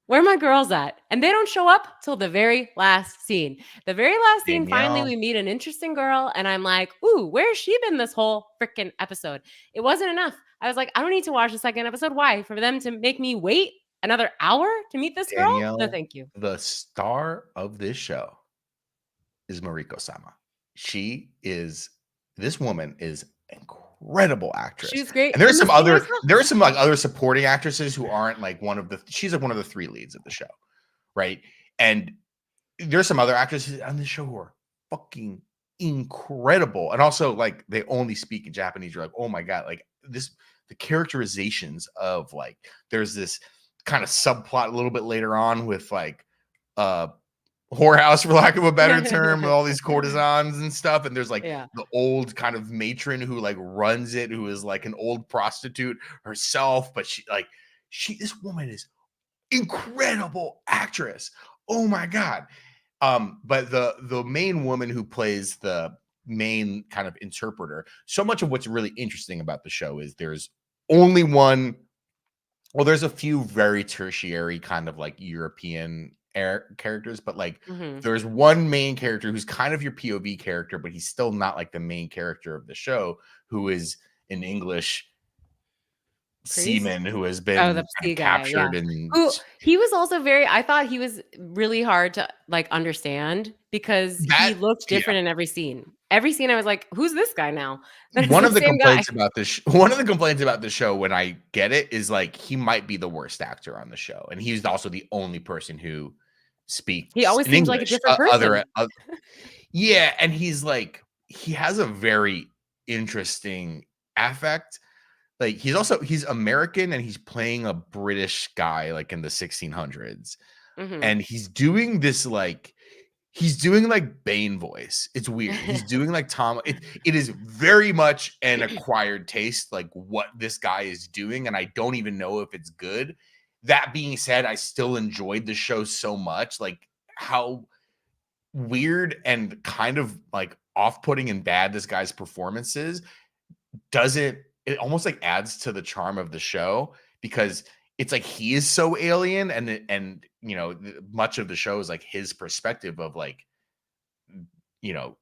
[SPEAKER 2] Where are my girls at? And they don't show up till the very last scene. The very last scene, finally,
[SPEAKER 1] Danielle.
[SPEAKER 2] we meet an interesting girl, and I'm like, ooh, where's she been this whole freaking episode? It wasn't enough. I was like, I don't need to watch the second episode. Why? For them to make me wait another hour to meet this girl? No,
[SPEAKER 1] Danielle,
[SPEAKER 2] thank you.
[SPEAKER 1] the star of this show is Mariko Sama. This woman is incredible actress.
[SPEAKER 2] She's great.
[SPEAKER 1] And there's
[SPEAKER 2] And the
[SPEAKER 1] some
[SPEAKER 2] scene I
[SPEAKER 1] other
[SPEAKER 2] saw,
[SPEAKER 1] there are some like other supporting actresses who aren't like she's like one of the 3 leads of the show, right? And there's some other actresses on this show who are fucking incredible. And also like they only speak in Japanese. You're like, oh my God, like the characterizations of like there's this kind of subplot a little bit later on with like uh whorehouse for lack of a better term with all these courtesans and stuff, and there's like
[SPEAKER 2] yeah.
[SPEAKER 1] the old kind of matron who like runs it, who is like an old prostitute herself, but this woman is incredible actress. Oh my God. But the main woman who plays the main kind of interpreter, so much of what's really interesting about the show is there's only one. Well, there's a few very tertiary kind of like European characters, but like
[SPEAKER 2] Hmm.
[SPEAKER 1] there's one main character who's kind of your POV character, but he's still not like the main character of the show, who is an English
[SPEAKER 2] Priest?
[SPEAKER 1] seaman who has
[SPEAKER 2] Oh,
[SPEAKER 1] been
[SPEAKER 2] the
[SPEAKER 1] kind of
[SPEAKER 2] sea guy, yeah.
[SPEAKER 1] captured and
[SPEAKER 2] Who he was also I thought he was really hard to, like, understand because he
[SPEAKER 1] that
[SPEAKER 2] looked
[SPEAKER 1] yeah.
[SPEAKER 2] different in every scene. Every scene I was like, "Who's this guy now?" But it's
[SPEAKER 1] One
[SPEAKER 2] the
[SPEAKER 1] of the
[SPEAKER 2] same guy.
[SPEAKER 1] complaints about one of the complaints about the show when I get it is like he might be the worst actor on the show, and he's also the only person who
[SPEAKER 2] He
[SPEAKER 1] speaks
[SPEAKER 2] always
[SPEAKER 1] in
[SPEAKER 2] seems like a
[SPEAKER 1] English.
[SPEAKER 2] different person.
[SPEAKER 1] Yeah, and he's like he has a very interesting affect. Like he's American and he's playing a British guy like in the 1600s,
[SPEAKER 2] Mhm.
[SPEAKER 1] and he's doing like Bane voice. It's weird. He's doing like Tom. It is very much an acquired taste, like what this guy is doing, and I don't even know if it's good. That being said, I still enjoyed the show so much, like how weird and kind of like off-putting and bad this guy's performance is. Doesn't it almost like adds to the charm of the show because it's like he is so alien and much of the show is like his perspective of like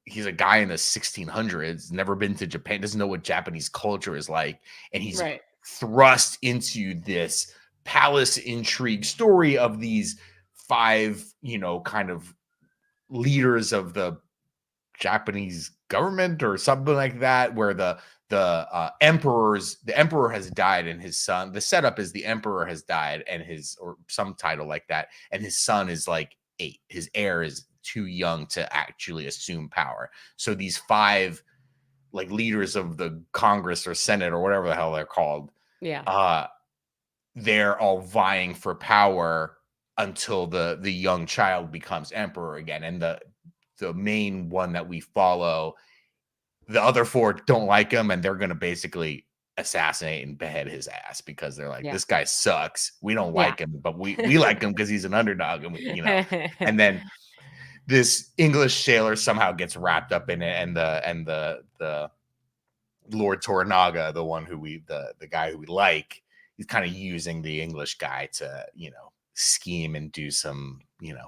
[SPEAKER 1] he's a guy in the 1600s, never been to Japan, doesn't know what Japanese culture is like, and he's
[SPEAKER 2] Right.
[SPEAKER 1] thrust into this palace intrigue story of these 5 kind of leaders of the Japanese government or something like that, where the emperor has died, and his son, the setup is the emperor has died, and or some title like that, and his son is like 8. His heir is too young to actually assume power. So these 5 like leaders of the Congress or Senate or whatever the hell they're called, they're all vying for power until the young child becomes emperor again. And the main one that we follow, the other 4 don't like him, and they're going to basically assassinate and behead his ass because they're like, this guy sucks. We don't like him, but we like him because he's an underdog, and and then this English sailor somehow gets wrapped up in it, and the Lord Toranaga, the one who the guy who we like, he's kind of using the English guy to, scheme and do some,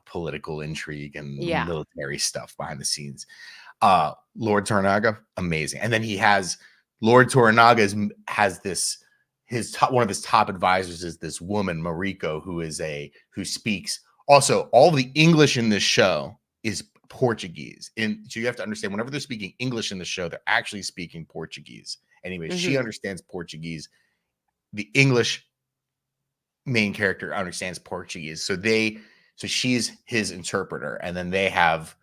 [SPEAKER 1] political intrigue and military stuff behind the scenes. Lord Toranaga, amazing. And then Lord Toranaga has this, one of his top advisors is this woman, Mariko, who speaks. Also, all the English in this show is Portuguese. So you have to understand, whenever they're speaking English in the show, they're actually speaking Portuguese. Anyway, she understands Portuguese. The English main character understands Portuguese. So she's his interpreter. And then they have,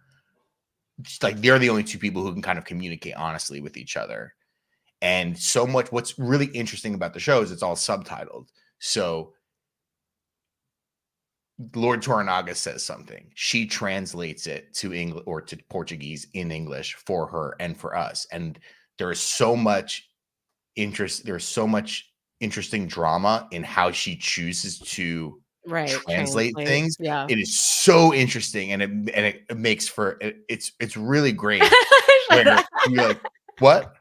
[SPEAKER 1] they're the only 2 people who can kind of communicate honestly with each other. And so much, what's really interesting about the show is it's all subtitled. So Lord Toranaga says something, she translates it to English or to Portuguese in English for her and for us. And there's so much interest. There's so much interesting drama in how she chooses to translate things.
[SPEAKER 2] Yeah,
[SPEAKER 1] it is so interesting, and it makes for it's really great. Where you're like, what?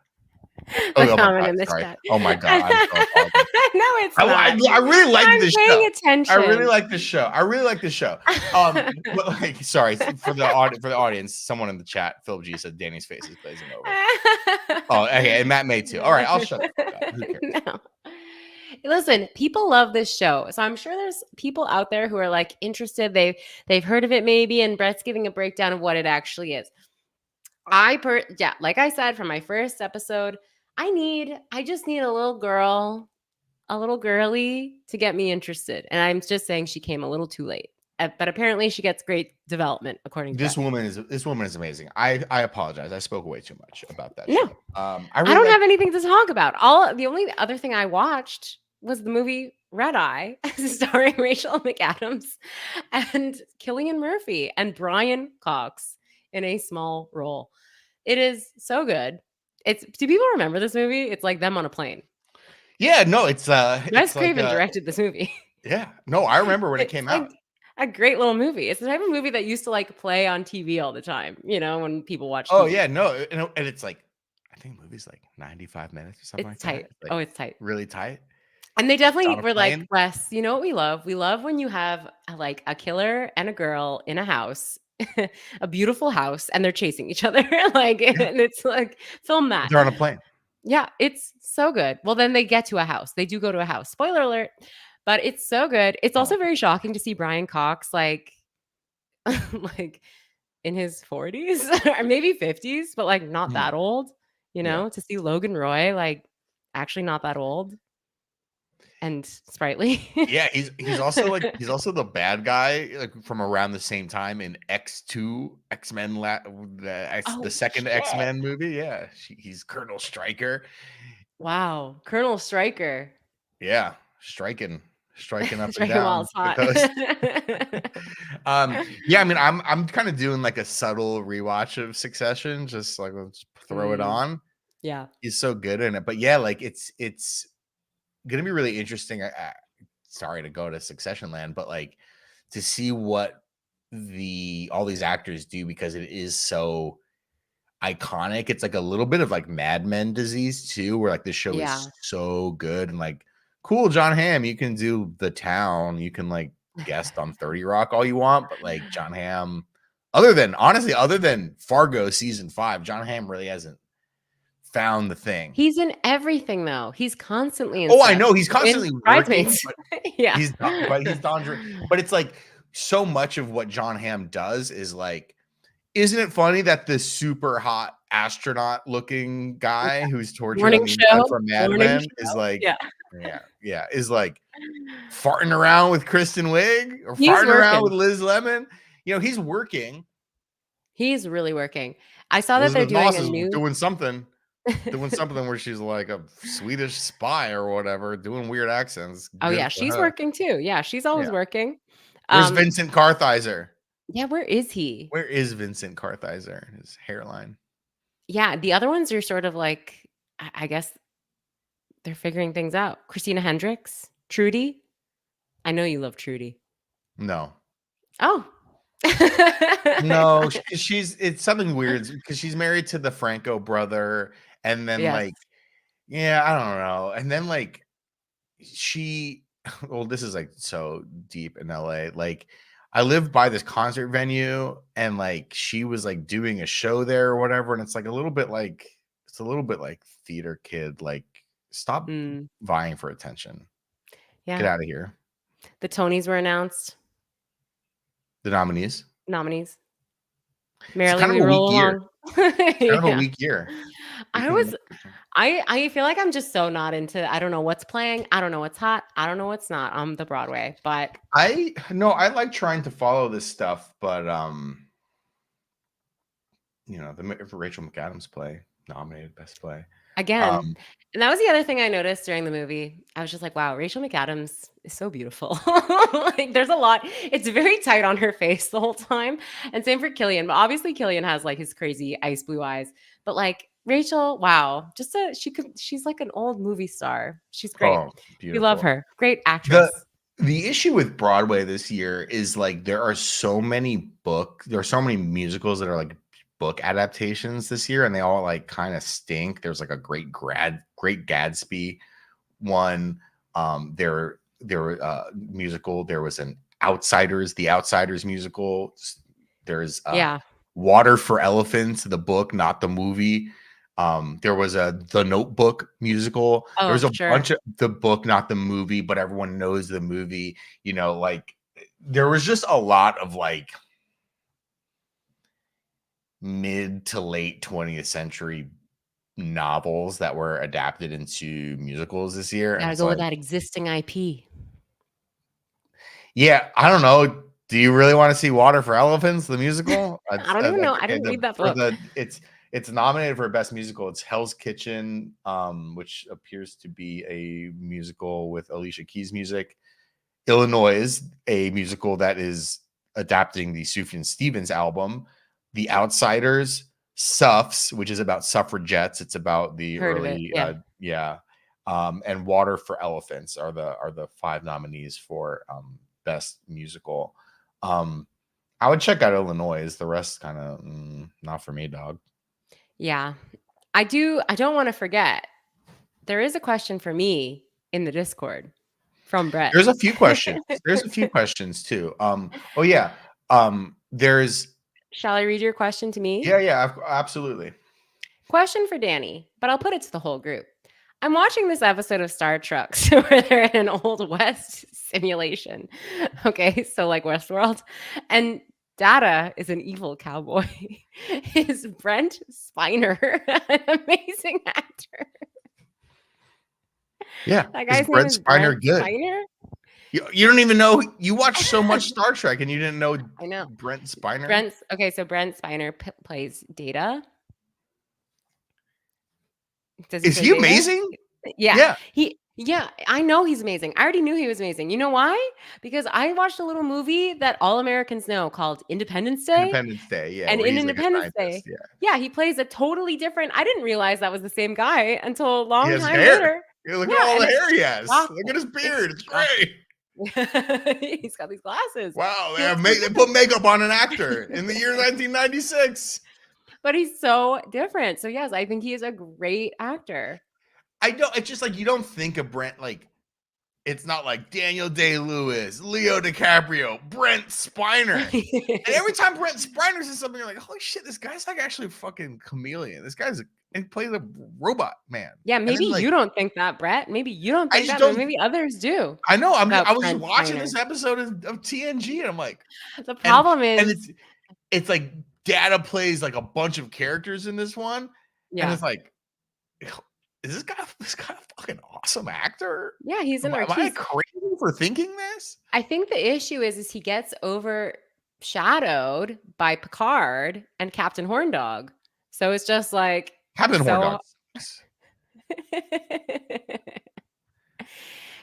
[SPEAKER 1] Oh my God, sorry. Oh my God, I'm so apologetic.
[SPEAKER 2] No, it's not.
[SPEAKER 1] I really like this show.
[SPEAKER 2] Attention.
[SPEAKER 1] I really like this show. But like, sorry for the audience. Someone in the chat, Philip G said Dani's face is glazing over. Oh, okay, and Matt May too. All right, I'll shut up. Who cares?
[SPEAKER 2] No. Listen, people love this show, so I'm sure there's people out there who are like interested. They've heard of it maybe, and Brett's giving a breakdown of what it actually is. Like I said from my first episode, I just need a little girl, a little girly to get me interested. And I'm just saying she came a little too late. But apparently she gets great development according to
[SPEAKER 1] this woman is amazing. I apologize. I spoke way too much about that.
[SPEAKER 2] No.
[SPEAKER 1] Show.
[SPEAKER 2] I don't have anything to talk about. The only other thing I watched was the movie Red Eye, starring Rachel McAdams and Cillian Murphy and Brian Cox in a small role. It is so good. Do people remember this movie? It's like them on a plane.
[SPEAKER 1] Yeah, no, it's
[SPEAKER 2] Wes Craven directed this movie.
[SPEAKER 1] Yeah, no, I remember when it came out.
[SPEAKER 2] A great little movie. It's the type of movie that used to like play on TV all the time, when people watch TV.
[SPEAKER 1] Oh yeah, no, and it's like, I think the movie's like 95 minutes or something.
[SPEAKER 2] It's tight. Like, it's tight.
[SPEAKER 1] Really tight.
[SPEAKER 2] And they definitely were like, Wes, you know what we love? We love when you have like a killer and a girl in a house, a beautiful house, and they're chasing each other. And it's like, film that.
[SPEAKER 1] They're on a plane.
[SPEAKER 2] Yeah, it's so good. Well, then they get to a house. They do go to a house. Spoiler alert. But it's so good. It's also very shocking to see Brian Cox like in his 40s or maybe 50s, but like not that old, to see Logan Roy like actually not that old and sprightly.
[SPEAKER 1] Yeah, he's also the bad guy like from around the same time in X2 X-Men the second X-Men movie. Yeah, he's Colonel Stryker.
[SPEAKER 2] Wow, Colonel Stryker.
[SPEAKER 1] Yeah, striking up and
[SPEAKER 2] Striking
[SPEAKER 1] down
[SPEAKER 2] while it's hot.
[SPEAKER 1] Yeah, I mean, I'm kind of doing like a subtle rewatch of Succession, just like let's throw it on.
[SPEAKER 2] Yeah,
[SPEAKER 1] he's so good in it. But yeah, like it's gonna be really interesting. Sorry to go to Succession land, but like to see what all these actors do, because it is so iconic. It's like a little bit of like Mad Men disease too, where like this show is so good and like. Cool, John Hamm, you can do The Town. You can like guest on 30 Rock all you want, but like John Hamm, other than Fargo season 5, John Hamm really hasn't found the thing.
[SPEAKER 2] He's in everything though. He's constantly in
[SPEAKER 1] I know he's constantly working.
[SPEAKER 2] Yeah.
[SPEAKER 1] He's Don. But it's like so much of what John Hamm does is like Isn't it funny that the super hot astronaut looking guy who's tortured on
[SPEAKER 2] Morning
[SPEAKER 1] the inside
[SPEAKER 2] show.
[SPEAKER 1] from Mad
[SPEAKER 2] Morning
[SPEAKER 1] Men is
[SPEAKER 2] show.
[SPEAKER 1] like,
[SPEAKER 2] Yeah.
[SPEAKER 1] is like farting around with Kristen Wiig or
[SPEAKER 2] He's
[SPEAKER 1] farting around with
[SPEAKER 2] working.
[SPEAKER 1] Liz Lemon. He's working.
[SPEAKER 2] He's really working. I saw that they're
[SPEAKER 1] Elizabeth
[SPEAKER 2] doing
[SPEAKER 1] Moss
[SPEAKER 2] a
[SPEAKER 1] is
[SPEAKER 2] new
[SPEAKER 1] doing something where she's like a Swedish spy or whatever, doing weird accents.
[SPEAKER 2] Oh
[SPEAKER 1] Good
[SPEAKER 2] yeah,
[SPEAKER 1] for
[SPEAKER 2] she's
[SPEAKER 1] her.
[SPEAKER 2] working too. Yeah, she's always
[SPEAKER 1] Yeah.
[SPEAKER 2] working.
[SPEAKER 1] Where's Vincent Kartheiser?
[SPEAKER 2] Yeah, where is he?
[SPEAKER 1] Where is Vincent Kartheiser? His hairline.
[SPEAKER 2] Yeah, the other ones are sort of like, I guess they're figuring things out. Christina Hendricks, Trudy. I know you love Trudy.
[SPEAKER 1] No.
[SPEAKER 2] Oh.
[SPEAKER 1] No, it's something weird because she's married to the Franco brother, and then
[SPEAKER 2] Yes.
[SPEAKER 1] I don't know. And then well, this is like so deep in LA. Like I live by this concert venue, and she was like doing a show there or whatever, and it's like a little bit like theater kid. Like stop vying for attention.
[SPEAKER 2] Yeah.
[SPEAKER 1] Get out of here.
[SPEAKER 2] The Tonys were announced.
[SPEAKER 1] The nominees.
[SPEAKER 2] Merrily we roll along.
[SPEAKER 1] Kind of a weak year.
[SPEAKER 2] I feel like I'm just so not into, I don't know what's playing. I don't know what's hot. I don't know what's not on the Broadway, but
[SPEAKER 1] I like trying to follow this stuff, but the Rachel McAdams play nominated best play.
[SPEAKER 2] Again, and that was the other thing I noticed during the movie. I was just like, wow, Rachel McAdams is so beautiful. There's a lot. It's very tight on her face the whole time. And same for Killian. But obviously Killian has his crazy ice blue eyes. But Rachel, wow, she's like an old movie star. She's great.
[SPEAKER 1] Oh,
[SPEAKER 2] we love her. Great actress.
[SPEAKER 1] The issue with Broadway this year is there are so many musicals that are book adaptations this year, and they all kind of stink. There's a Great Gatsby one. There musical. There was an The Outsiders musical. There's Water for Elephants, the book, not the movie. There was The Notebook musical.
[SPEAKER 2] Oh,
[SPEAKER 1] there was a bunch of the book, not the movie, but everyone knows the movie. There was just a lot of mid to late 20th century novels that were adapted into musicals this year.
[SPEAKER 2] Gotta go with that existing IP.
[SPEAKER 1] Yeah, I don't know. Do you really want to see Water for Elephants, the musical?
[SPEAKER 2] I don't even know. I didn't read that book.
[SPEAKER 1] It's nominated for Best Musical. It's Hell's Kitchen, which appears to be a musical with Alicia Keys music. Illinois, a musical that is adapting the Sufjan Stevens album. The Outsiders, Suffs, which is about suffragettes. It's about the early, and Water for Elephants are the 5 nominees for Best Musical. I would check out Illinois. The rest kind of not for me, dog.
[SPEAKER 2] Yeah, I don't want to forget. There is a question for me in the Discord from Brett.
[SPEAKER 1] There's a few questions. Too. There's.
[SPEAKER 2] Shall I read your question to me?
[SPEAKER 1] Yeah, absolutely.
[SPEAKER 2] Question for Dani, but I'll put it to the whole group. I'm watching this episode of Star Trek where they're in an Old West simulation. Okay, so Westworld. And Data is an evil cowboy. Is Brent Spiner an amazing actor?
[SPEAKER 1] Yeah.
[SPEAKER 2] That guy's name is Brent Spiner?
[SPEAKER 1] You don't even know. You watch so much Star Trek and you didn't know.
[SPEAKER 2] I know.
[SPEAKER 1] Brent Spiner.
[SPEAKER 2] So Brent Spiner plays Data.
[SPEAKER 1] Is he amazing?
[SPEAKER 2] Yeah. I know he's amazing. I already knew he was amazing. You know why? Because I watched a little movie that all Americans know called Independence Day.
[SPEAKER 1] Yeah.
[SPEAKER 2] And in Independence Day, he plays a totally different. I didn't realize that was the same guy until a long time later.
[SPEAKER 1] Look at all the hair he has. Look at his beard. It's great.
[SPEAKER 2] He's got these glasses.
[SPEAKER 1] Wow, they put makeup on an actor in the year 1996.
[SPEAKER 2] But he's so different. So yes, I think he is a great actor.
[SPEAKER 1] It's just you don't think of Brent it's not Daniel Day-Lewis, Leo DiCaprio, Brent Spiner. And every time Brent Spiner says something, you're like, holy shit, this guy's actually a fucking chameleon. This guy's and plays a robot man.
[SPEAKER 2] Yeah, maybe you don't think that, Brett. Maybe you don't think that, but maybe others do.
[SPEAKER 1] I know. I was watching this episode of TNG, and I'm like,
[SPEAKER 2] the problem is,
[SPEAKER 1] and it's Data plays like a bunch of characters in this one, and it's like, is this guy a fucking awesome actor?
[SPEAKER 2] Yeah, he's an
[SPEAKER 1] Am I
[SPEAKER 2] artiste.
[SPEAKER 1] crazy for thinking this?
[SPEAKER 2] I think the issue is he gets overshadowed by Picard and Captain Horndog. So it's just like
[SPEAKER 1] Captain Horndog.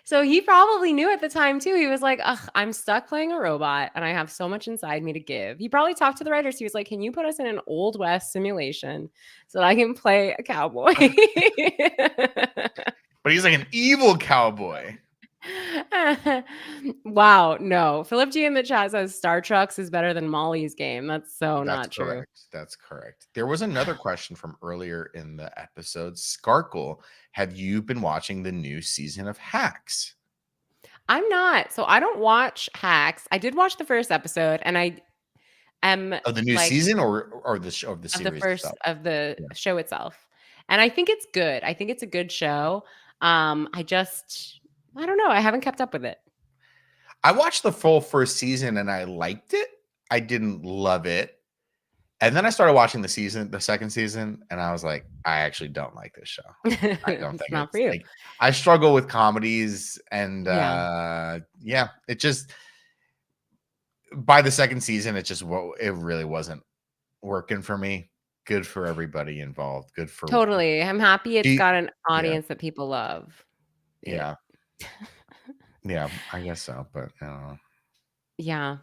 [SPEAKER 2] So he probably knew at the time too. He was like, ugh, I'm stuck playing a robot and I have so much inside me to give. He probably talked to the writers. He was like, can you put us in an Old West simulation so that I can play a cowboy?
[SPEAKER 1] But he's like an evil cowboy.
[SPEAKER 2] Wow, no. Philip G in the chat says Star Trucks is better than Molly's Game. That's not true.
[SPEAKER 1] Correct. That's correct. There was another question from earlier in the episode. Skarkle, have you been watching the new season of Hacks?
[SPEAKER 2] I'm not. So I don't watch Hacks. I did watch the first episode, and I am
[SPEAKER 1] of the new season or the show of the series
[SPEAKER 2] of the first
[SPEAKER 1] itself?
[SPEAKER 2] Of the show itself. And I think it's good. I think it's a good show. I don't know. I haven't kept up with it.
[SPEAKER 1] I watched the full first season and I liked it. I didn't love it. And then I started watching the second season, and I was like, I actually don't like this show. I don't think
[SPEAKER 2] not for you.
[SPEAKER 1] Like, I struggle with comedies, and it just by the second season, it really wasn't working for me. Good for everybody involved. Good for
[SPEAKER 2] totally. I'm happy it's got an audience that people love.
[SPEAKER 1] Yeah. Yeah, I guess so, but
[SPEAKER 2] yeah.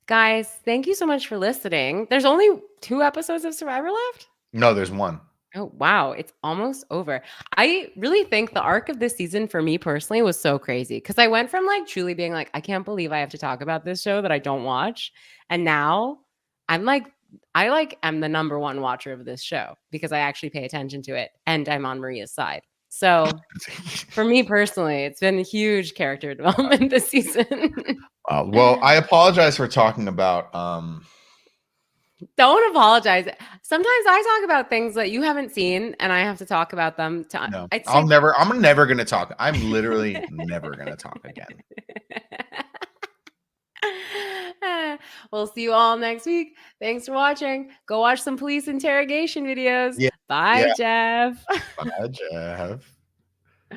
[SPEAKER 2] Guys, thank you so much for listening. There's only 2 episodes of Survivor left?
[SPEAKER 1] No, there's 1.
[SPEAKER 2] Oh, wow. It's almost over. I really think the arc of this season for me personally was so crazy because I went from like truly being like, I can't believe I have to talk about this show that I don't watch. And now I'm like, I'm the number 1 watcher of this show because I actually pay attention to it and I'm on Maria's side. So for me personally, it's been a huge character development this season.
[SPEAKER 1] Well, I apologize for talking about
[SPEAKER 2] Don't apologize. Sometimes I talk about things that you haven't seen and I have to talk about them.
[SPEAKER 1] No, I'm never going to talk. I'm literally never going to talk again.
[SPEAKER 2] We'll see you all next week. Thanks for watching. Go watch some police interrogation videos.
[SPEAKER 1] Yeah.
[SPEAKER 2] Bye, Jeff.
[SPEAKER 1] Bye, Jeff.